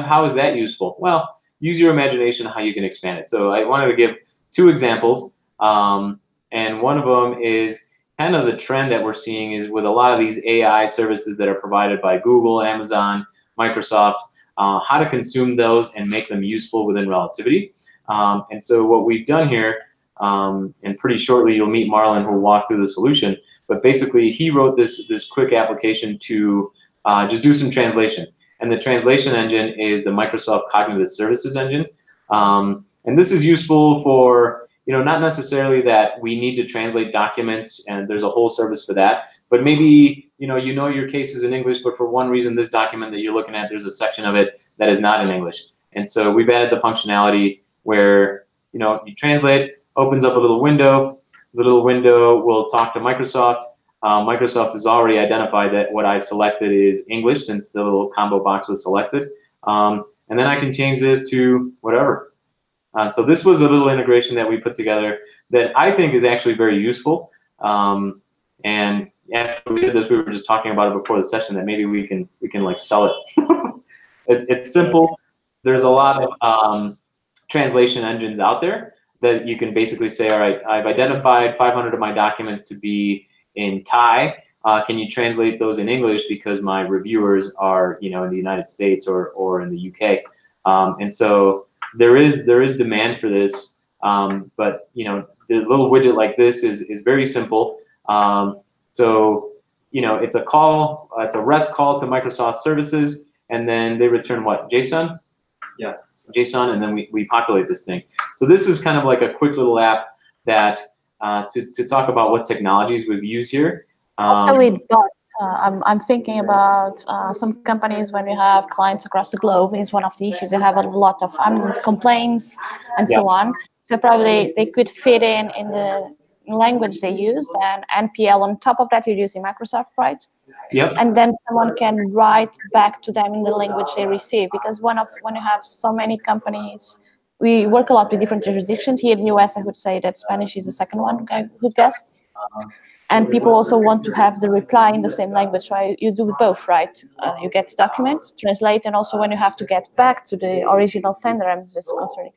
how is that useful? Well, use your imagination how you can expand it. So I wanted to give two examples, and one of them is kind of the trend that we're seeing is with a lot of these AI services that are provided by Google, Amazon, Microsoft, how to consume those and make them useful within relativity. And so what we've done here, and pretty shortly you'll meet Marlon who will walk through the solution, but basically he wrote this quick application to just do some translation. And the translation engine is the Microsoft Cognitive Services Engine. And this is useful for not necessarily that we need to translate documents and there's a whole service for that, but maybe, you know your case is in English, but for one reason, this document that you're looking at, there's a section of it that is not in English. And so we've added the functionality where, you translate, opens up a little window. The little window will talk to Microsoft. Microsoft has already identified that what I've selected is English since the little combo box was selected. And then I can change this to whatever. So this was a little integration that we put together that I think is actually very useful. And after we did this, we were just talking about it before the session that maybe we can like sell it. It's simple. There's a lot of translation engines out there that you can basically say, all right, I've identified 500 of my documents to be in Thai. Can you translate those in English because my reviewers are, in the United States or in the UK? And so there is demand for this, but the little widget like this is very simple. So it's a call, it's a REST call to Microsoft services, and then they return what? JSON? Yeah. JSON, and then we populate this thing. So this is kind of like a quick little app that to talk about what technologies we've used here. Also with bots, I'm thinking about some companies when we have clients across the globe is one of the issues. They have a lot of complaints and so on. So probably they could fit in the language they used, and NPL on top of that you're using Microsoft, right? Yep. And then someone can write back to them in the language they receive, because when you have so many companies, we work a lot with different jurisdictions. Here in the US, I would say that Spanish is the second one, I would guess. And people also want to have the reply in the same language, so you do both, right? You get documents, translate, and also when you have to get back to the original sender, I'm just concerning.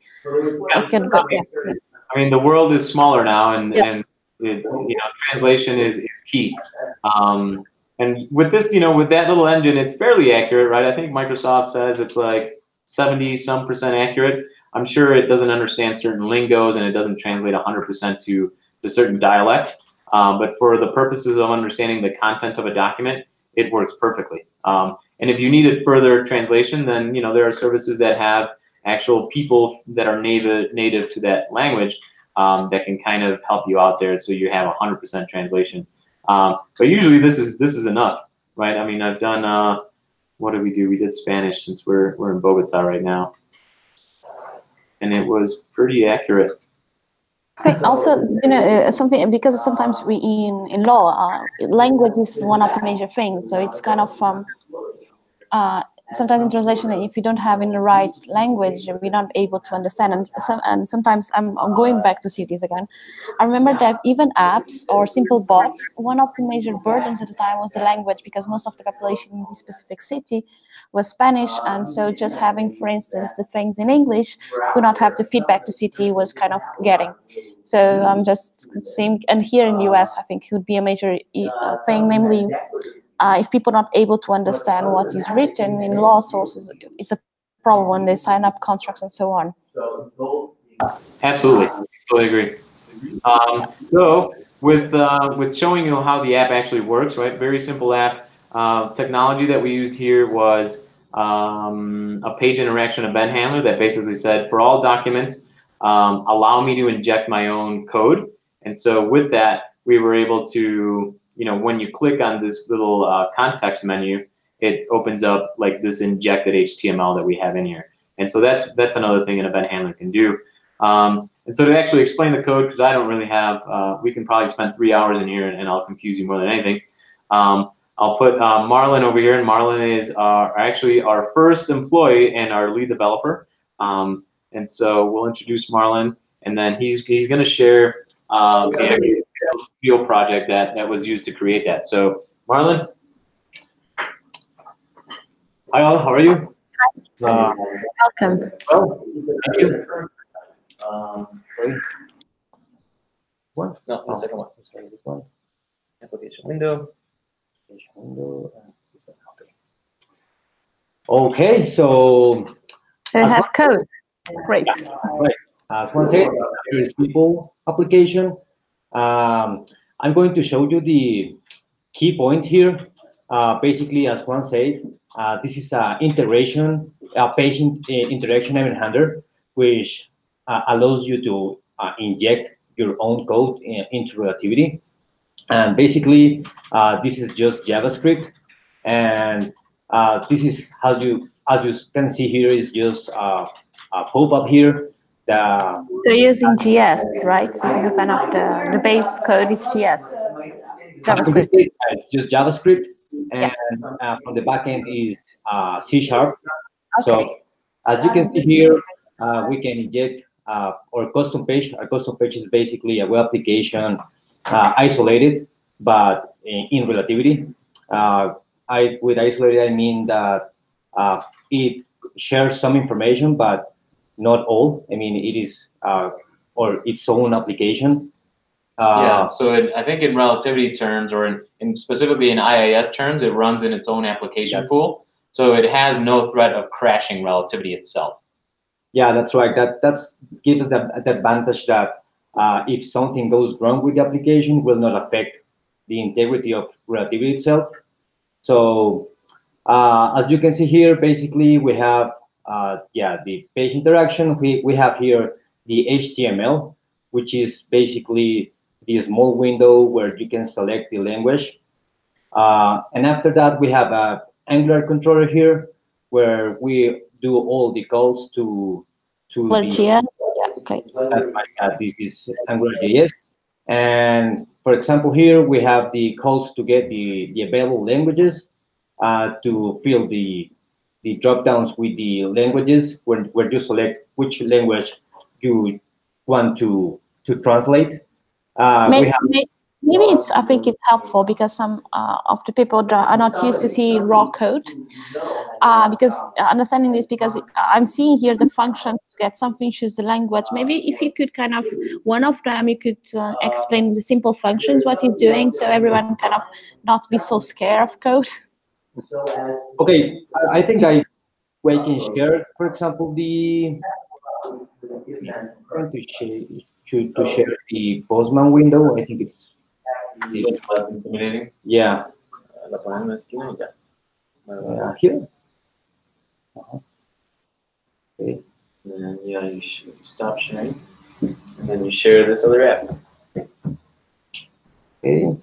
Yeah. It can go, yeah. I mean, the world is smaller now, and Yeah. and translation is key. And with this, with that little engine, it's fairly accurate, right? I think Microsoft says it's like 70-some% accurate. I'm sure it doesn't understand certain lingos, and it doesn't translate 100% to certain dialects. But for the purposes of understanding the content of a document, it works perfectly. And if you needed further translation, then there are services that have actual people that are native to that language that can kind of help you out there, so you have 100% translation. But usually this is enough, right? I mean, I've done what did we do? We did Spanish since we're in Bogota right now, and it was pretty accurate. Also, something, because sometimes we in law, language is one of the major things. So it's kind of sometimes in translation, if you don't have in the right language, we're not able to understand. And sometimes I'm going back to cities again. I remember that even apps or simple bots, one of the major burdens at the time was the language, because most of the population in this specific city was Spanish, and so just having, for instance, the things in English would not have the feedback the city was kind of getting. So I'm just saying, and here in the US, I think it would be a major thing, namely, if people are not able to understand what is written in law sources, it's a problem when they sign up contracts and so on. Absolutely, totally agree. So with showing you how the app actually works, right? Very simple app. Technology that we used here was a page interaction event handler that basically said, for all documents, allow me to inject my own code. And so with that, we were able to, when you click on this little context menu, it opens up like this injected HTML that we have in here. And so that's another thing an event handler can do. And so to actually explain the code, because I don't really have, we can probably spend 3 hours in here and I'll confuse you more than anything. I'll put Marlon over here, and Marlon is actually our first employee and our lead developer. And so we'll introduce Marlon, and then he's going to share the studio project that was used to create that. So Marlon, hi all, how are you? Welcome. Oh, thank you. One? No, the second one. Sorry, this one. Application window. Application window. Okay, so They have code. Great. right. As one said, very simple application. I'm going to show you the key points here. Basically, as Juan said, this is an integration, a page interaction event handler, which allows you to inject your own code into Relativity. And basically, this is just JavaScript, and this is how as you can see here, is just a pop-up here. So using GS, right? This is a kind of the base code is GS, JavaScript. It's just JavaScript, and on the back end is C#. Okay. So as you can see here, we can inject our custom page. Our custom page is basically a web application isolated, but in Relativity. With isolated, I mean that it shares some information, but not all. I mean, it is or its own application. Yeah, so I think in relativity terms, or in specifically in IIS terms, it runs in its own application pool. So it has no threat of crashing relativity itself. Yeah, that's right. That's gives us the advantage that if something goes wrong with the application, will not affect the integrity of Relativity itself. So as you can see here, basically we have the page interaction. We have here the HTML, which is basically the small window where you can select the language. And after that, we have a Angular controller here, where we do all the calls to the JS. Yeah, okay. This is AngularJS. And for example, here we have the calls to get the available languages, to fill the drop downs with the languages where you select which language you want to translate. Maybe it's. I think it's helpful because some of the people are not used to see raw code. Because understanding this, because I'm seeing here the functions to get something, choose the language. Maybe if you could kind of one of them, you could explain the simple functions what he's doing, so everyone kind of not be so scared of code. Okay, I think we can share, for example, I'm going to share the Postman window. I think it's less intimidating. Yeah. Here. Okay. And then you stop sharing, and then you share this other app. Okay.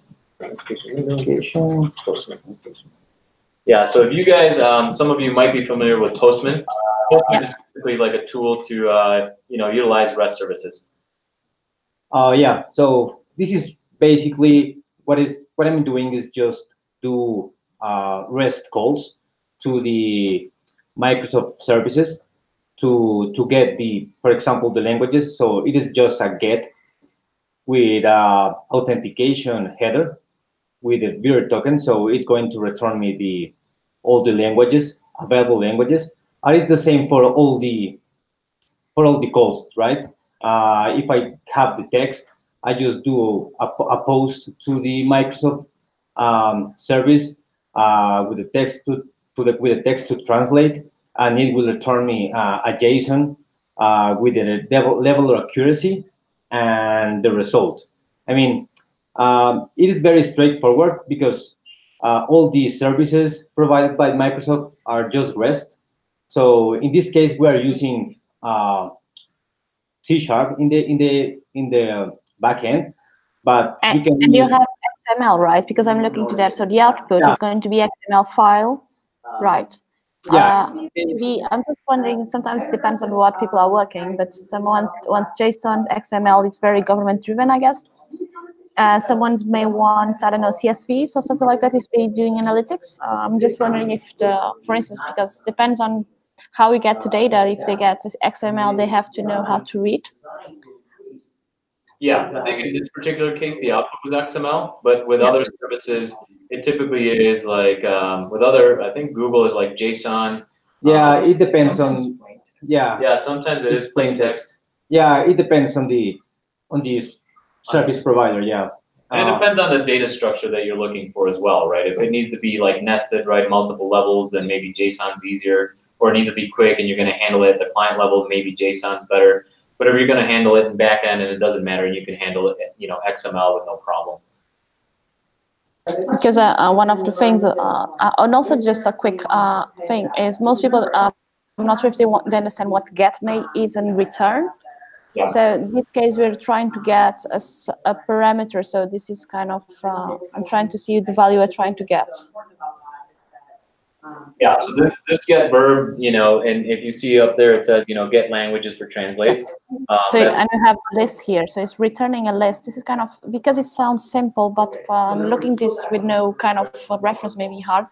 Yeah, so if you guys, some of you might be familiar with Postman. Postman is typically like a tool to utilize REST services. Yeah. So this is basically what I'm doing is just do REST calls to the Microsoft services to get for example, the languages. So it is just a get with authentication header with a bearer token. So it's going to return me all the languages, available languages. And it's the same for all the calls, right? If I have the text, I just do a post to the Microsoft service with the text with the text to translate, and it will return me a JSON with the level of accuracy and the result. I mean, it is very straightforward because all the services provided by Microsoft are just REST. So in this case, we are using C# in the backend, but we can. And you have XML, right? Because I'm looking to that. So the output is going to be XML file, right? Yeah. I'm just wondering. Sometimes it depends on what people are working, but someone wants JSON, XML. It's very government driven, I guess. Someone may want, I don't know, CSVs or something like that if they're doing analytics. I'm just wondering if for instance, because it depends on how we get to data. If they get this XML, they have to know how to read. Yeah, I think in this particular case, the output was XML, but with other services, it typically is like, with other, I think Google is like JSON. Yeah, it depends on, Yeah, sometimes it is plain text. Yeah, it depends on the service provider, yeah. And it depends on the data structure that you're looking for as well, right? If it needs to be like nested, right, multiple levels, then maybe JSON's easier, or it needs to be quick and you're going to handle it at the client level, maybe JSON's better. But if you're going to handle it in backend and it doesn't matter, you can handle it, XML with no problem. Because one of the things, and also just a quick thing is most people, I'm not sure if they understand what get may is in return. Yeah. So in this case, we're trying to get a parameter. So this is kind of, I'm trying to see the value I'm trying to get. Yeah, so this get verb, you know, and if you see up there, it says, you know, get languages for translate. Yes. So and you have a list here. So it's returning a list. This is kind of, because it sounds simple, but looking this with no kind of reference may be hard.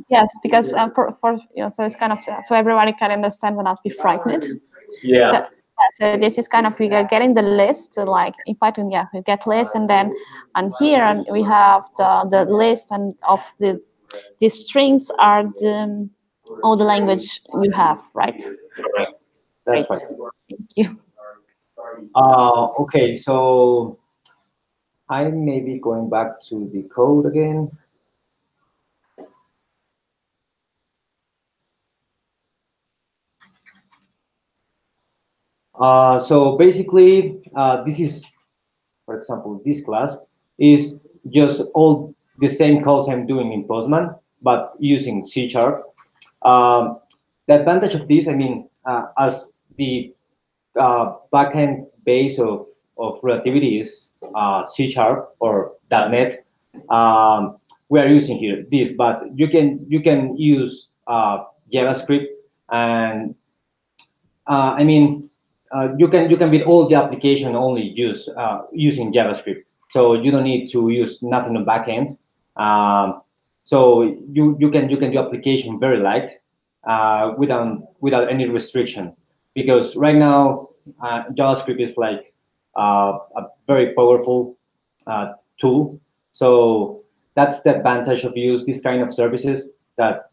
Yes, because for you know, so it's kind of, so everybody can understand and not be frightened. Yeah. So, so this is kind of, we are getting the list, like in Python, yeah, we get list, and then and here and we have the list and of the strings are the all the language you have, right? Correct. That's Great. right. Thank you. Okay, so I may be going back to the code again. So basically, this is, for example, this class is just all the same codes I'm doing in Postman, but using C#. The advantage of this, I mean, as the backend base of Relativity is C# or .NET, we are using here this, but you can use JavaScript, and I mean, you can build all the application only using JavaScript. So you don't need to use nothing on backend. So you can do application very light without any restriction, because right now JavaScript is like a very powerful tool. So that's the advantage of use this kind of services that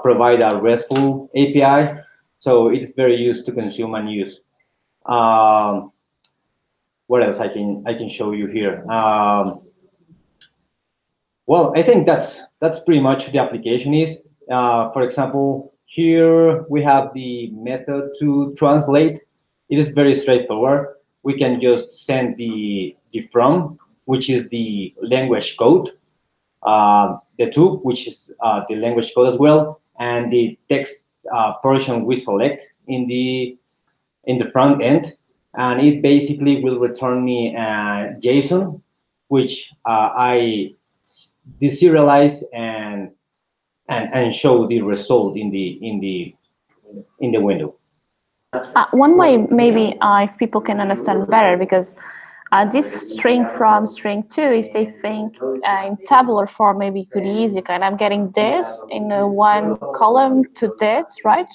provide a RESTful API, so it's very used to consume and use. Um, what else I can show you here? Well, I think that's pretty much the application is. For example, here we have the method to translate. It is very straightforward. We can just send the from, which is the language code, the to, which is the language code as well, and the text portion we select in the front end, and it basically will return me JSON, which I deserialize and show the result in the window. One way, maybe, if people can understand better, because this string from string to, if they think in tabular form, maybe it could be easy. Kind of, I'm getting this in one column to this, right?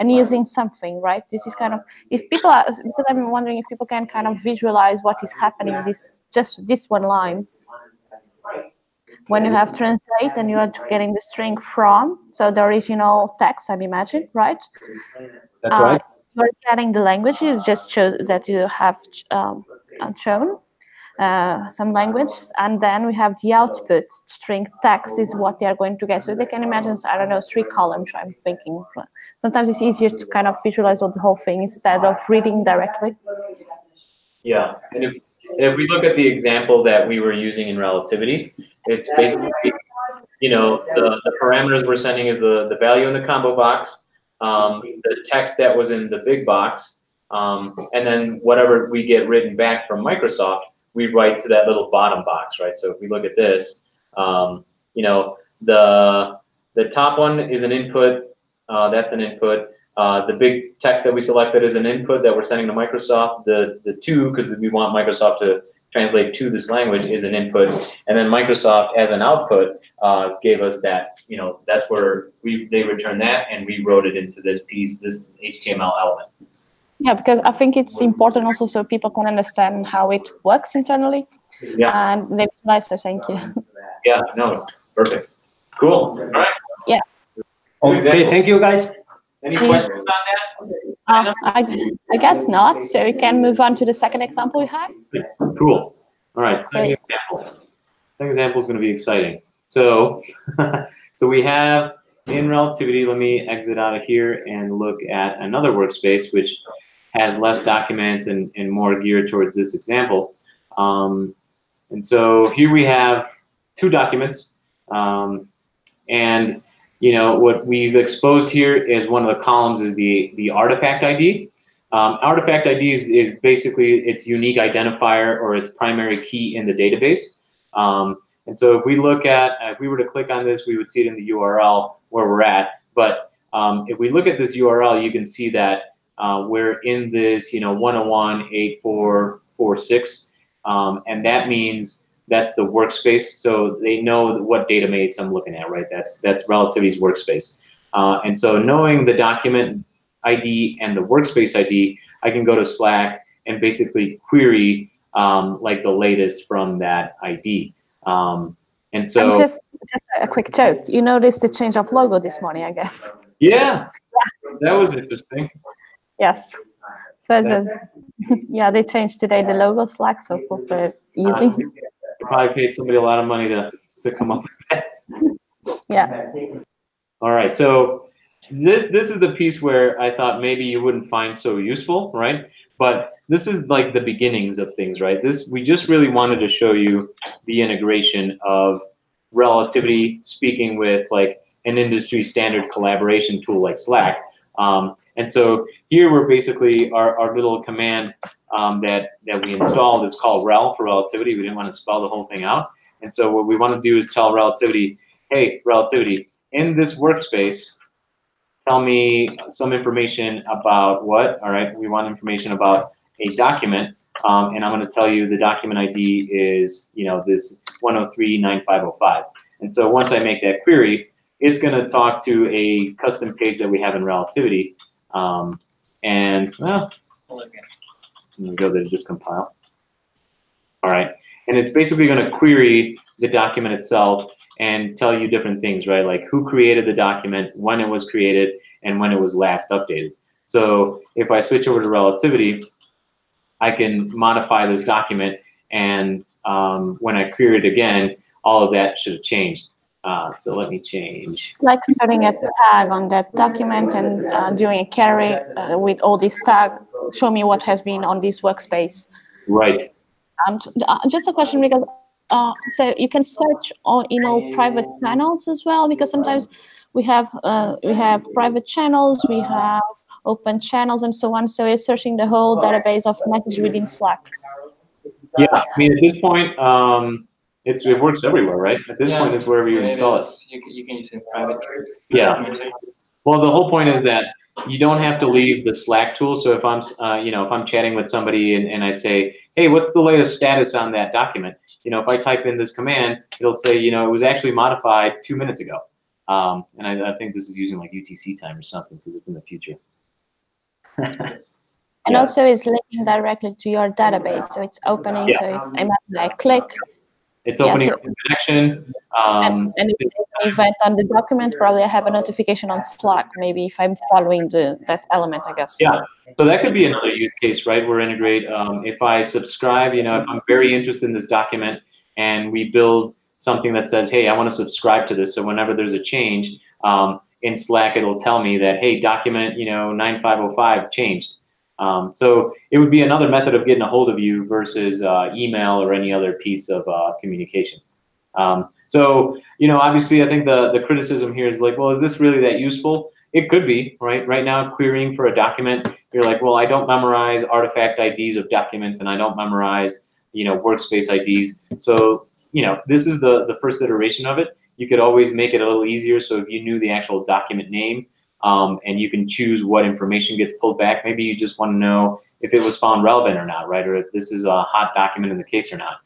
And using something, right? This is kind of, if people are, because I'm wondering if people can kind of visualize what is happening in just this one line. When you have translate and you are getting the string from, so the original text, I imagine, right? That's right. You're getting the language, you just show that you have shown some language, and then we have the output string text is what they are going to get. So they can imagine, I don't know, 3 columns, I'm thinking. Sometimes it's easier to kind of visualize the whole thing instead of reading directly. Yeah, and if we look at the example that we were using in Relativity, it's basically, you know, the parameters we're sending is the value in the combo box, the text that was in the big box, and then whatever we get written back from Microsoft, we write to that little bottom box, right? So if we look at this, you know, the top one is an input, that's an input. The big text that we selected is an input that we're sending to Microsoft. The to, because we want Microsoft to translate to this language, is an input, and then Microsoft as an output gave us that. You know, that's where they returned that, and we wrote it into this piece, this HTML element. Yeah, because I think it's important also so people can understand how it works internally. Yeah. And they realize, so thank you. Yeah. No. Perfect. Cool. All right. Yeah. Okay. Thank you, guys. Any questions on that? I guess not. So we can move on to the second example we had. Cool. All right. Second example. Second example is going to be exciting. So, so we have in Relativity. Let me exit out of here and look at another workspace which has less documents and more geared towards this example. And so here we have 2 documents, and you know what we've exposed here is one of the columns is the artifact ID. Artifact ID is basically its unique identifier or its primary key in the database. And so if we look at, if we were to click on this, we would see it in the URL where we're at. But if we look at this URL, you can see that we're in this, 101.8446, and that means that's the workspace. So they know what database I'm looking at, right? That's Relativity's workspace. And so knowing the document ID and the workspace ID, I can go to Slack and basically query like the latest from that ID. And so just a quick joke. You noticed the change of logo this morning, I guess. Yeah, that was interesting. Yes. So yeah, they changed today the logo Slack, so for easy. You probably paid somebody a lot of money to come up with that. Yeah. All right, so this is the piece where I thought maybe you wouldn't find so useful, right? But this is like the beginnings of things, right? We just really wanted to show you the integration of Relativity speaking with like an industry standard collaboration tool like Slack. And so here we're basically our little command that we installed is called rel for Relativity. We didn't want to spell the whole thing out. And so what we want to do is tell Relativity, hey, Relativity, in this workspace, tell me some information about what? All right, we want information about a document, and I'm going to tell you the document ID is, this 103.9505. And so once I make that query, it's going to talk to a custom page that we have in Relativity, and well, let me go there to just compile. All right, and it's basically going to query the document itself and tell you different things, right? Like who created the document, when it was created, and when it was last updated. So if I switch over to Relativity, I can modify this document, and when I query it again, all of that should have changed. So let me change. Like putting a tag on that document and doing a query with all these tags, show me what has been on this workspace. Right. And just a question, because so you can search on private channels as well, because sometimes we have private channels, we have open channels, and so on. So you're searching the whole database of messages within Slack. Yeah, I mean at this point, it works everywhere, right? At this point, it's wherever you install it. You can use it in private. Yeah. Well, the whole point is that you don't have to leave the Slack tool. So if I'm, if I'm chatting with somebody and I say, hey, what's the latest status on that document? If I type in this command, it'll say, it was actually modified 2 minutes ago. And I think this is using like UTC time or something because it's in the future. And also it's linking directly to your database. So it's opening. Yeah. So if I click, it's opening a connection. And if there's an event on the document, probably I have a notification on Slack, maybe if I'm following that element, I guess. Yeah, so that could be another use case, right? We're integrate. If I subscribe, if I'm very interested in this document and we build something that says, hey, I want to subscribe to this. So whenever there's a change in Slack, it'll tell me that, hey, document, 9505 changed. So it would be another method of getting a hold of you versus email or any other piece of communication. So, obviously I think the criticism here is like, well, is this really that useful? It could be, right? Right now, querying for a document, you're like, well, I don't memorize artifact IDs of documents and I don't memorize, workspace IDs. So, this is the first iteration of it. You could always make it a little easier. So if you knew the actual document name, and you can choose what information gets pulled back. Maybe you just want to know if it was found relevant or not, right? Or if this is a hot document in the case or not.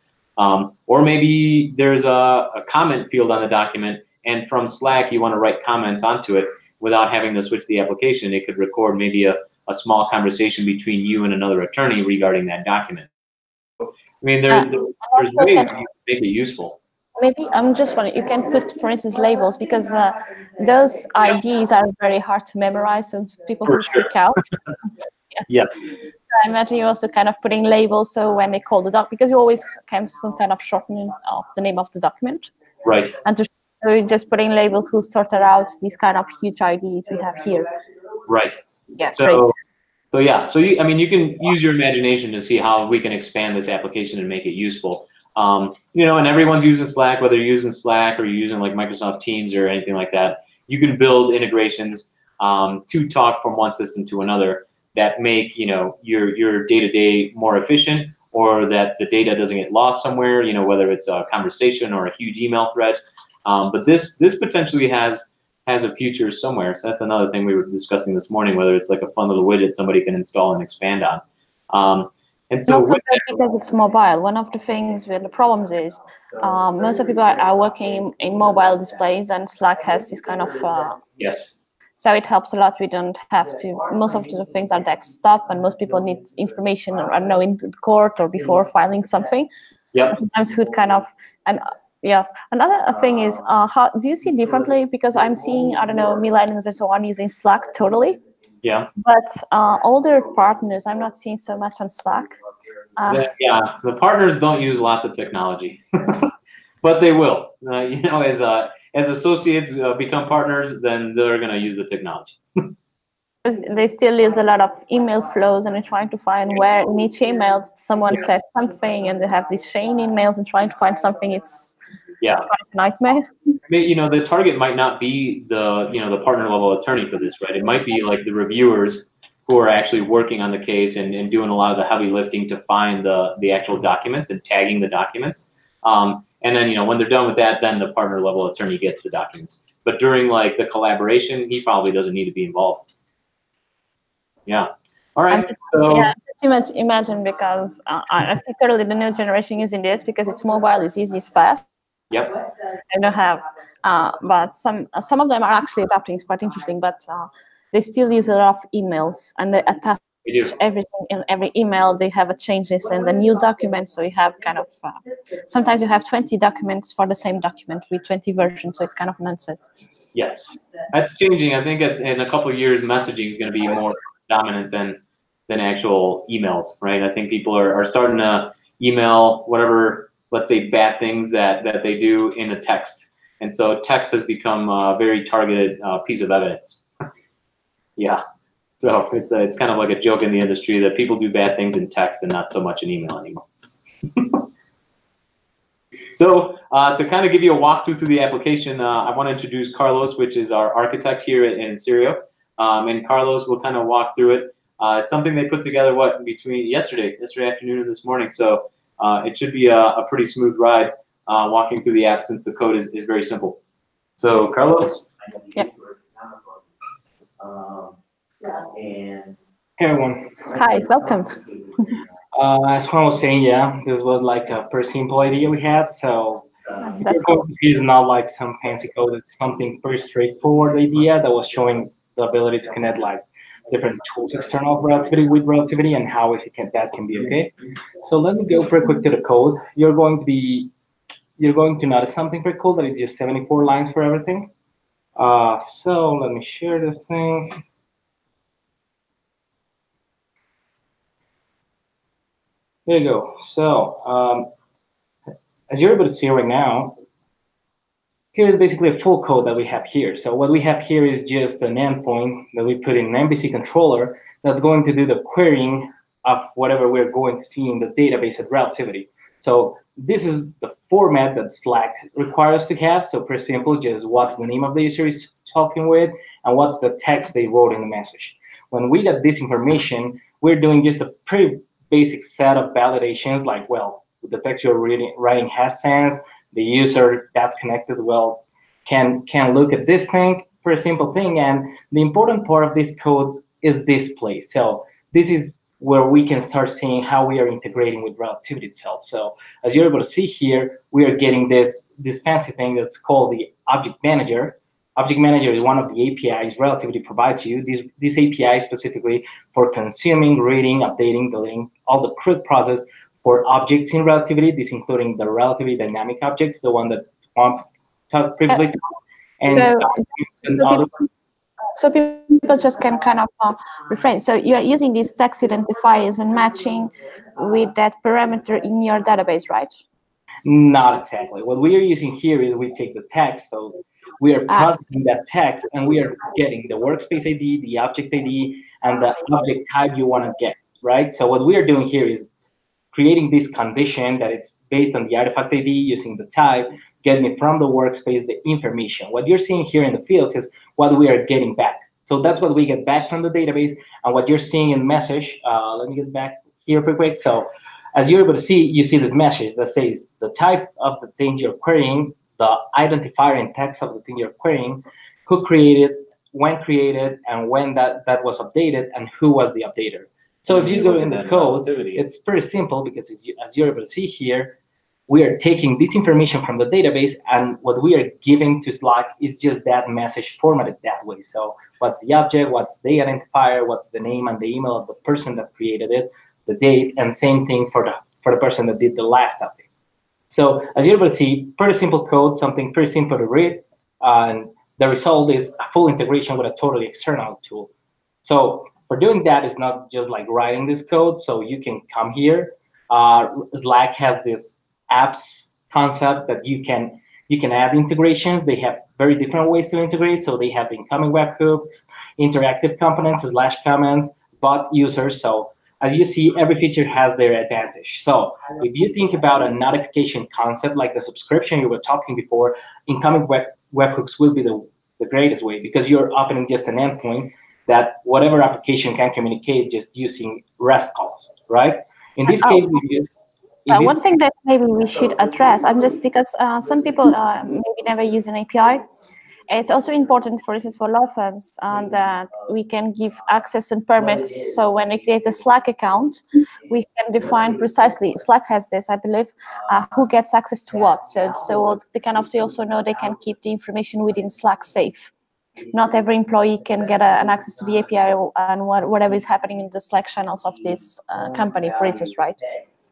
Or maybe there's a comment field on the document, and from Slack, you want to write comments onto it without having to switch the application. It could record maybe a small conversation between you and another attorney regarding that document. I mean, there's ways to make it useful. Maybe I'm just wondering, you can put, for instance, labels, because those IDs are very hard to memorize, so people will freak out. Yes. So I imagine you're also kind of putting labels, so when they call the doc, because you always have some kind of shortening of the name of the document. Right. And so just putting labels who sorted out these kind of huge IDs we have here. Right. Yeah. So yeah. So you can use your imagination to see how we can expand this application and make it useful. And everyone's using Slack, whether you're using Slack or you're using like Microsoft Teams or anything like that. You can build integrations to talk from one system to another. that make your day-to-day more efficient, or that the data doesn't get lost somewhere, whether it's a conversation or a huge email thread. But this potentially has a future somewhere. So that's another thing we were discussing this morning, whether it's like a fun little widget somebody can install and expand on. And so not because it's mobile. One of the things with the problems is most of people are working in mobile displays, and Slack has this kind of yes. So it helps a lot. We don't have to. Most of the things are desktop, and most people need information, I don't know, in court or before filing something. Yep. Sometimes would kind of and. Yes. Another thing is, how do you see differently? Because I'm seeing, I don't know, millennials and so on using Slack totally. Yeah. But older partners, I'm not seeing so much on Slack. Yeah, the partners don't use lots of technology, but they will. As associates become partners, then they're going to use the technology. They still use a lot of email flows, and they're trying to find where in each email someone said something, and they have these chain emails and trying to find something. It's quite a nightmare. The target might not be the partner level attorney for this, right? It might be like the reviewers who are actually working on the case and doing a lot of the heavy lifting to find the actual documents and tagging the documents. And then, when they're done with that, then the partner level attorney gets the documents. But during like the collaboration, he probably doesn't need to be involved. Yeah. All right. Just imagine, because I see totally the new generation using this because it's mobile, it's easy, it's fast. Yep. I don't have, but some of them are actually adapting. It's quite interesting, but they still use a lot of emails, and they attach everything in every email. They have a change this and a new document, so you have kind of sometimes you have 20 documents for the same document with 20 versions, so it's kind of nonsense. Yes, that's changing. I think in a couple of years, messaging is going to be more dominant than actual emails, right? I think people are starting to email whatever, let's say, bad things that they do in a text. And so text has become a very targeted piece of evidence. Yeah. So it's kind of like a joke in the industry that people do bad things in text and not so much in email anymore. So to kind of give you a walkthrough through the application, I want to introduce Carlos, which is our architect here in Sirio. And Carlos will kind of walk through it. It's something they put together between yesterday afternoon and this morning. So it should be a pretty smooth ride walking through the app, since the code is very simple. So Carlos. Yep. Hey everyone. Hi, welcome. As Juan was saying, yeah, this was like a pretty simple idea we had. So That's cool. It's not like some fancy code. It's something pretty straightforward idea that was showing the ability to connect like different tools external relativity with relativity and how that can be okay. So let me go pretty quick to the code. You're going to notice something pretty cool, that it's just 74 lines for everything. So let me share this thing. There you go. So as you're able to see right now, here's basically a full code that we have here. So what we have here is just an endpoint that we put in an MVC controller that's going to do the querying of whatever we're going to see in the database at Relativity. So this is the format that Slack requires us to have. So pretty simple, just what's the name of the user is talking with and what's the text they wrote in the message. When we get this information, we're doing just a pretty basic set of validations, like, well, the text you're writing has sense, the user that's connected can look at this thing, pretty simple thing. And the important part of this code is this place. So this is where we can start seeing how we are integrating with Relativity itself. So as you're able to see here, we are getting this fancy thing that's called the Object Manager. Object Manager is one of the APIs Relativity provides you. This API is specifically for consuming, reading, updating, deleting, all the CRUD process for objects in Relativity, this including the Relativity Dynamic objects, the one that Juan talked previously. And so people just can kind of refrain. So you're using these text identifiers and matching with that parameter in your database, right? Not exactly. What we are using here is we take the text, so we are processing that text, and we are getting the workspace ID, the object ID, and the object type you want to get, right? So what we are doing here is creating this condition that it's based on the artifact ID using the type, getting it from the workspace the information. What you're seeing here in the fields is what we are getting back. So that's what we get back from the database, and what you're seeing in message. Let me get back here pretty quick. So as you're able to see, you see this message that says the type of the thing you're querying, the identifier and text of the thing you're querying, who created, and when that was updated, and who was the updater. So if you go in the code, it's pretty simple, because as you're able to see here, we are taking this information from the database, and what we are giving to Slack is just that message formatted that way. So what's the object, what's the identifier, what's the name and the email of the person that created it, the date, and same thing for the person that did the last update. So as you're able to see, pretty simple code, something pretty simple to read, and the result is a full integration with a totally external tool. So for doing that, it's not just like writing this code. So you can come here. Slack has this apps concept that you can add integrations. They have very different ways to integrate. So they have incoming webhooks, interactive components, slash comments, bot users. So as you see, every feature has their advantage. So if you think about a notification concept like the subscription you were talking before, incoming webhooks will be the greatest way, because you're opening just an endpoint that whatever application can communicate just using REST calls, right? In this case, we use. One thing that maybe we should address, just because some people maybe never use an API, it's also important, for instance, for law firms, that we can give access and permits. So when we create a Slack account, we can define precisely, Slack has this, I believe, who gets access to what. So they also know they can keep the information within Slack safe. Not every employee can get an access to the API and whatever is happening in the Slack channels of this company, for instance, right?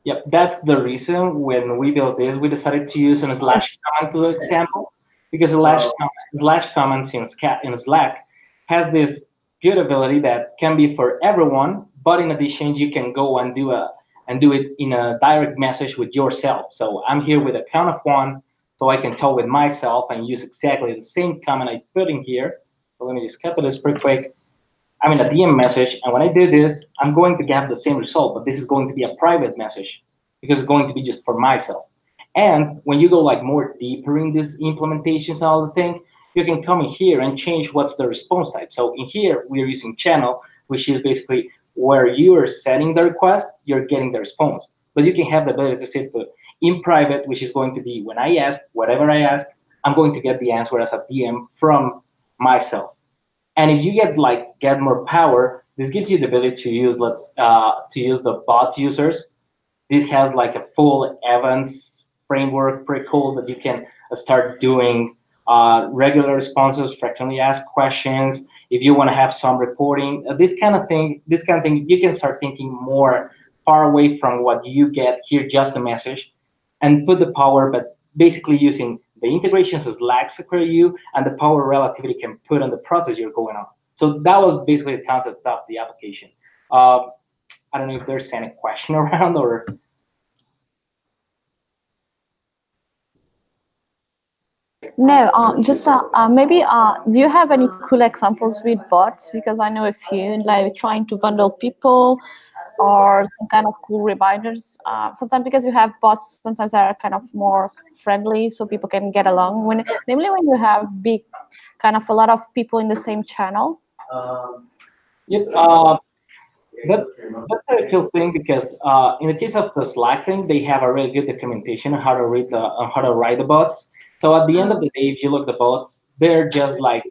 Yep, that's the reason when we built this, we decided to use a slash command to example, because slash comments in Slack has this good ability that can be for everyone, but in addition, you can go and do it in a direct message with yourself. So I'm here with a count of 1, so I can talk with myself and use exactly the same comment I put in here. So let me just copy this pretty quick. I'm in a DM message, and when I do this, I'm going to get the same result, but this is going to be a private message because it's going to be just for myself. And when you go like more deeper in these implementations and all the thing, you can come in here and change what's the response type. So in here, we're using channel, which is basically where you are setting the request, you're getting the response. But you can have the ability to set the in private, which is going to be when I ask, whatever I ask, I'm going to get the answer as a DM from myself. And if you get more power, this gives you the ability to use the bot users. This has like a full events framework, pretty cool, that you can start doing regular responses, frequently asked questions. If you want to have some reporting, this kind of thing, you can start thinking more far away from what you get here, just a message, and put the power, but basically using the integrations as Slack query you and the power Relativity can put on the process you're going on. So that was basically the concept of the application. I don't know if there's any question around or. No, just maybe do you have any cool examples with bots? Because I know a few, like trying to bundle people or some kind of cool reminders. Sometimes because you have bots, sometimes they are kind of more friendly, so people can get along. Namely when you have kind of a lot of people in the same channel. Yep. That's a cool thing, because in the case of the Slack thing, they have a really good documentation on how to write the bots. So at the end of the day, if you look at the bots, they're just like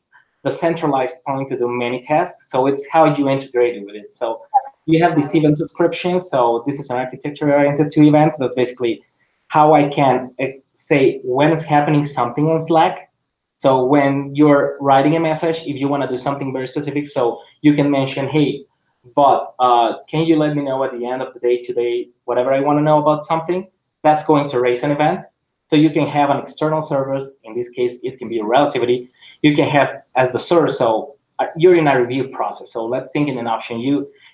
the centralized point to do many tasks. So it's how you integrate it with it. So you have these event subscriptions. So this is an architecture oriented to events. That's basically how I can say when is happening something on Slack. So when you're writing a message, if you want to do something very specific, so you can mention, hey, but can you let me know at the end of the day today, whatever I want to know about something? That's going to raise an event. So you can have an external service. In this case, it can be a Relativity. You can have as the source. So you're in a review process. So let's think in an option.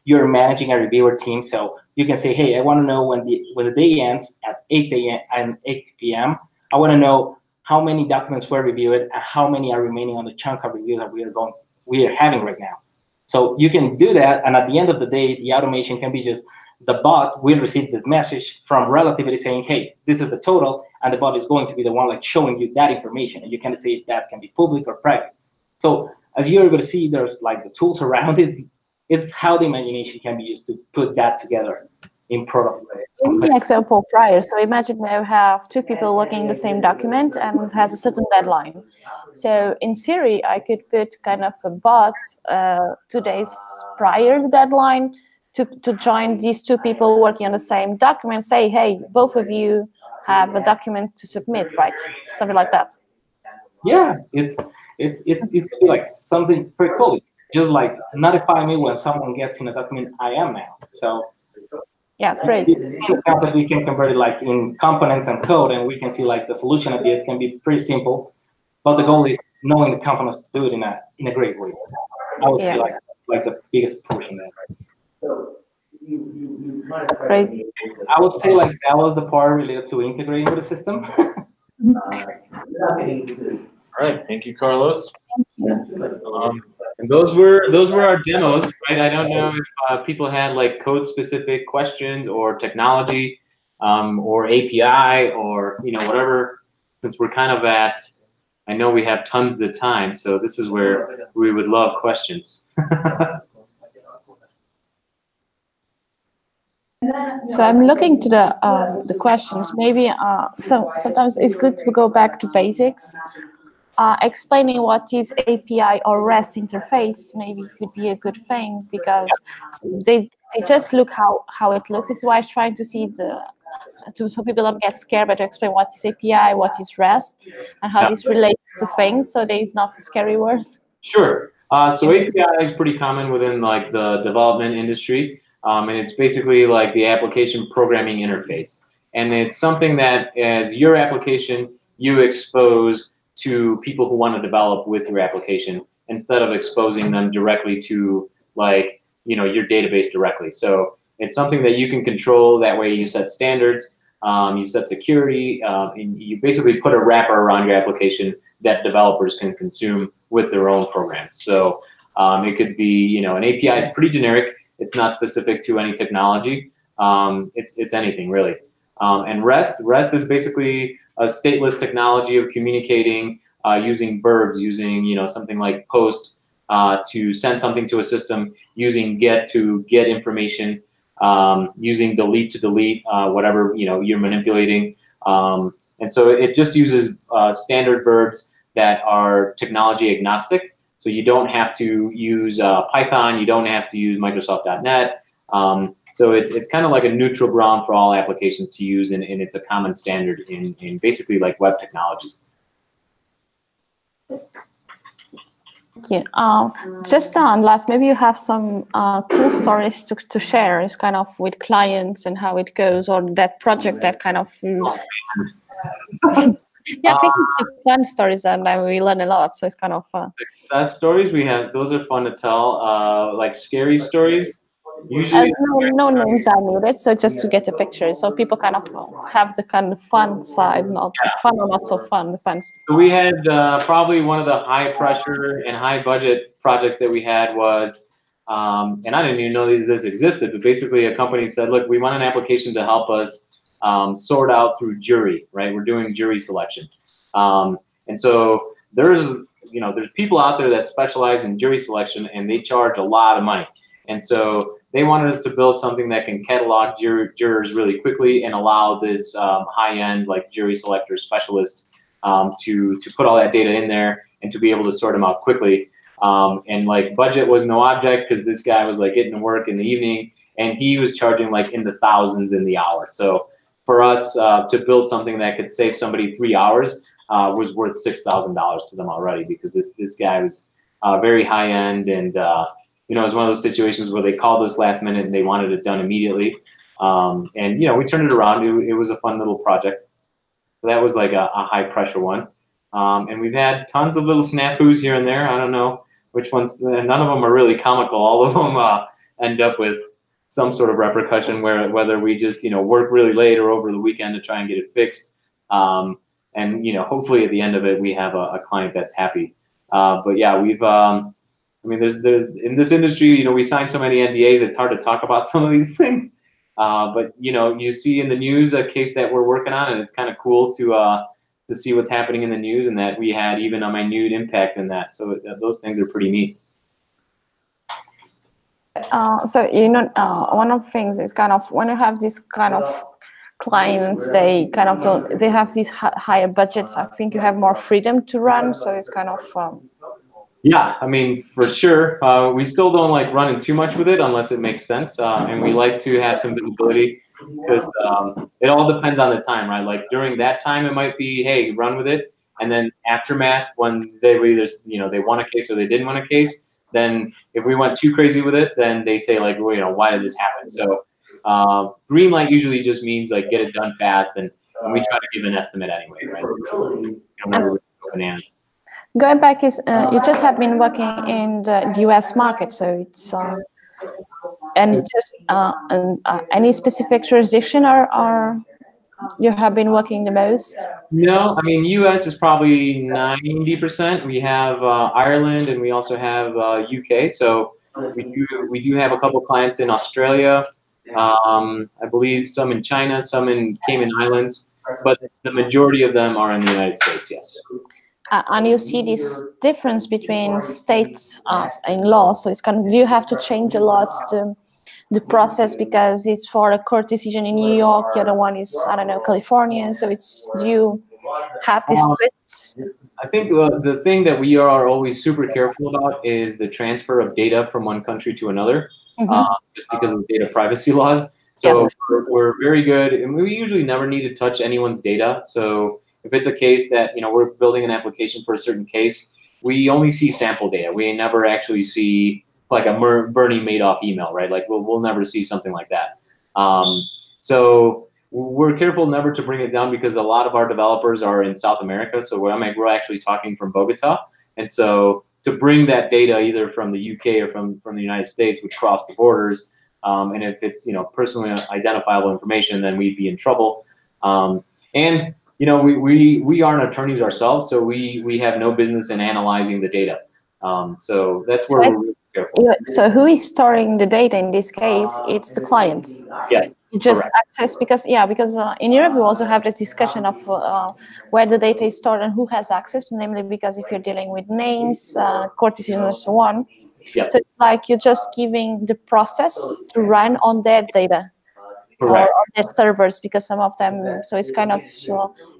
You're managing a reviewer team. So you can say, hey, I want to know when the day ends at 8 a.m. and 8 p.m. I want to know how many documents were reviewed and how many are remaining on the chunk of review that we are having right now. So you can do that, and at the end of the day, the automation can be just the bot will receive this message from Relativity saying, hey, this is the total, and the bot is going to be the one like showing you that information, and you can see if that can be public or private. So as you're able to see, there's like the tools around it. It's how the imagination can be used to put that together in product. In the example prior, so imagine you have two people working in the same document and it has a certain deadline. So in theory, I could put kind of a bot 2 days prior to the deadline to join these two people working on the same document, say, hey, both of you have a document to submit, right? Something like that. Yeah, it could be like something pretty cool. Just like notify me when someone gets in a document I am now. So yeah, great. This concept we can convert it like in components and code, and we can see like the solution of it can be pretty simple, but the goal is knowing the components to do it in a great way. I would say like the biggest portion there. Great. I would say like that was the part related to integrating with the system. All right, thank you, Carlos. And those were our demos, right? I don't know if people had like code-specific questions or technology, or API, or whatever. Since we're kind of at, I know we have tons of time, so this is where we would love questions. So I'm looking to the questions. Maybe sometimes it's good to go back to basics. Explaining what is API or REST interface maybe could be a good thing, because they just look how it looks. This is why I was trying to see so people don't get scared, but to explain what is API, what is REST, and how this relates to things, so there is not a scary word. Sure. So API is pretty common within like the development industry, and it's basically like the application programming interface. And it's something that as your application, you expose to people who want to develop with your application instead of exposing them directly to like, your database directly. So it's something that you can control. That way you set standards, you set security, and you basically put a wrapper around your application that developers can consume with their own programs. So it could be, an API is pretty generic. It's not specific to any technology. It's anything really. And REST is basically a stateless technology of communicating using verbs, using something like post to send something to a system, using get to get information, using delete to delete whatever you're manipulating. And so it just uses standard verbs that are technology agnostic. So you don't have to use Python, you don't have to use Microsoft.NET. So it's kind of like a neutral ground for all applications to use, and it's a common standard in basically like web technologies. Thank you. Just on last, maybe you have some cool stories to share, is kind of with clients and how it goes, or that project that kind of. Yeah, I think it's the fun stories, and we learn a lot, so it's kind of fun. Success stories we have; those are fun to tell. Like scary stories, usually no names are needed, so just to get a picture, so people kind of have the kind of fun side, not fun or not so fun, depends. So we had probably one of the high pressure and high budget projects that we had was, and I didn't even know this existed, but basically a company said, look, we want an application to help us sort out through jury, right? We're doing jury selection. And so there's people out there that specialize in jury selection, and they charge a lot of money. And so they wanted us to build something that can catalog jurors really quickly and allow this high-end like jury selector specialist to put all that data in there and to be able to sort them out quickly. And like budget was no object, because this guy was like getting to work in the evening, and he was charging like in the thousands in the hour. So for us to build something that could save somebody 3 hours was worth $6,000 to them already, because this guy was very high end, and it was one of those situations where they called us last minute and they wanted it done immediately. And we turned it around. It was a fun little project. So that was like a high pressure one. And we've had tons of little snafus here and there. I don't know which ones, none of them are really comical. All of them end up with some sort of repercussion, whether we just, work really late or over the weekend to try and get it fixed. And, hopefully at the end of it, we have a client that's happy. But yeah, we've, there's in this industry, we sign so many NDAs, it's hard to talk about some of these things. But you see in the news a case that we're working on, and it's kind of cool to to see what's happening in the news, and that we had even a minute impact in that. So those things are pretty neat. So one of the things is kind of when you have this kind of clients, they kind of they have these higher budgets. I think you have more freedom to run, so it's kind of. Yeah, I mean, for sure. We still don't like running too much with it unless it makes sense, and we like to have some visibility because it all depends on the time, right? Like during that time, it might be, hey, run with it, and then aftermath, when they either they won a case or they didn't win a case, then if we went too crazy with it, then they say like, well, why did this happen? So green light usually just means like get it done fast, and we try to give an estimate anyway, right? You don't ever really go bananas. Going back is you just have been working in the US market, so it's and just any specific jurisdiction or you have been working the most? No, I mean US is probably 90%. We have Ireland and we also have UK. So we do have a couple clients in Australia. I believe some in China, some in Cayman Islands, but the majority of them are in the United States. Yes. And you see this difference between states in law. So it's kind of, do you have to change a lot the process because it's for a court decision in New York, the other one is, I don't know, California. So it's, do you have these twists? I think the thing that we are always super careful about is the transfer of data from one country to another, just because of data privacy laws. So Yes. we're very good, and we usually never need to touch anyone's data. So if it's a case that we're building an application for a certain case, we only see sample data. We never actually see like a Bernie Madoff email, right? Like we'll never see something like that. So we're careful never to bring it down because a lot of our developers are in South America. So we're actually talking from Bogota. And so to bring that data either from the UK or from the United States, which cross the borders, and if it's personally identifiable information, then we'd be in trouble. And we aren't attorneys ourselves, so we have no business in analyzing the data. So that's where we're really careful. So who is storing the data in this case? It's the client. Yes. You just correct. access because in Europe we also have this discussion of where the data is stored and who has access, namely because if you're dealing with names, court decisions, and so on. Yep. So it's like you're just giving the process to run on their data. Correct. Or on their servers, because some of them, so it's kind of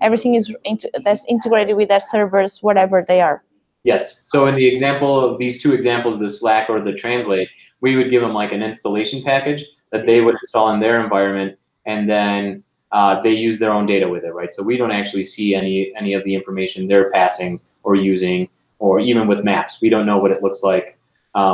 everything is that's integrated with their servers, whatever they are. Yes. So in the example of these two examples, the Slack or the Translate, we would give them like an installation package that they would install in their environment, and then they use their own data with it, right? So we don't actually see any of the information they're passing or using, or even with maps, we don't know what it looks like.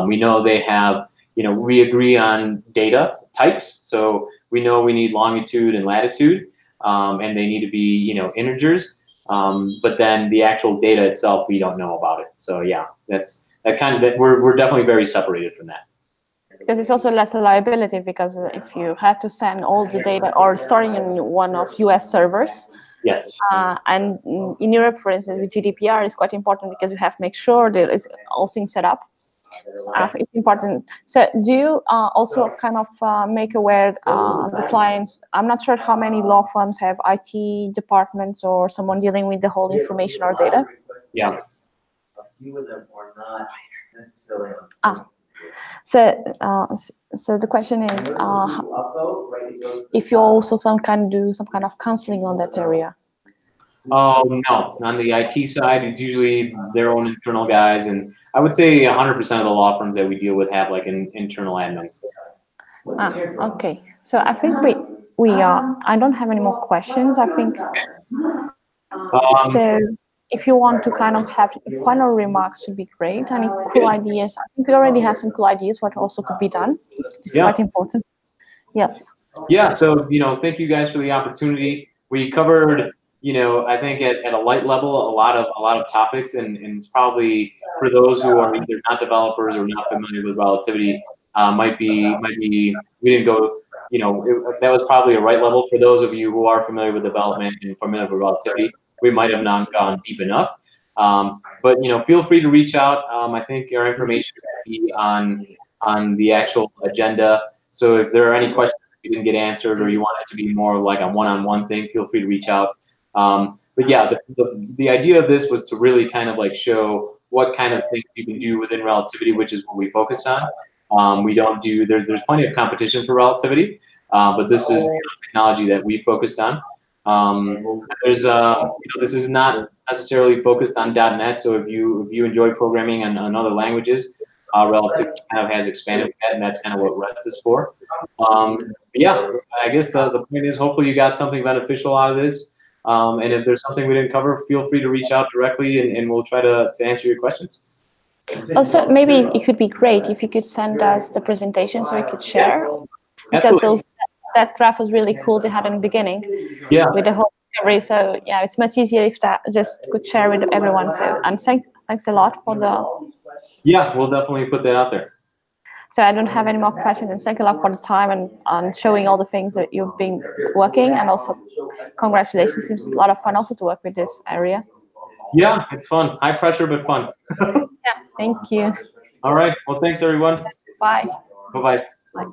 We know they have, we agree on data types, so we know we need longitude and latitude, and they need to be, integers. But then the actual data itself, we don't know about it. So yeah, we're definitely very separated from that. Because it's also less a liability, because if you had to send all the data or storing in one of US servers. Yes. And in Europe, for instance, with GDPR, it's quite important because you have to make sure that it's all things set up. It's important. So do you also kind of make aware the clients? I'm not sure how many law firms have IT departments or someone dealing with the whole information or data. Yeah. So the question is, if you also do some kind of counseling on that area. Oh, no, on the IT side, it's usually their own internal guys, and I would say 100% of the law firms that we deal with have like an internal admins. Okay, so I think we are. I don't have any more questions. I think. So if you want to kind of have final remarks, would be great. Any cool ideas? I think we already have some cool ideas what also could be done. It's quite important. Yes. Yeah. So thank you guys for the opportunity. We covered. I think at a light level, a lot of topics, and it's probably for those who are either not developers or not familiar with relativity, might be we didn't go, that was probably a right level. For those of you who are familiar with development and familiar with relativity, we might have not gone deep enough. But feel free to reach out. I think our information will be on the actual agenda. So if there are any questions you didn't get answered, or you want it to be more like a one-on-one thing, feel free to reach out. but yeah, the idea of this was to really kind of like show what kind of things you can do within relativity, which is what we focus on. We don't do, there's plenty of competition for relativity, but this is technology that we focused on. This is not necessarily focused on .NET, so if you enjoy programming on other languages, Relativity kind of has expanded that, and that's kind of what REST is for. Yeah, I guess the point is hopefully you got something beneficial out of this. And if there's something we didn't cover, feel free to reach out directly, and we'll try to answer your questions. Also, maybe it could be great if you could send us the presentation so we could share. Because that graph was really cool they had in the beginning. Yeah. With the whole discovery. So yeah, it's much easier if that just could share with everyone. So, and thanks a lot for the. Yeah, we'll definitely put that out there. So I don't have any more questions, and thank you a lot for the time and showing all the things that you've been working, and also congratulations. Seems a lot of fun also to work with this area. Yeah, it's fun. High pressure, but fun. Yeah, thank you. All right. Well, thanks everyone. Bye. Bye-bye. Bye.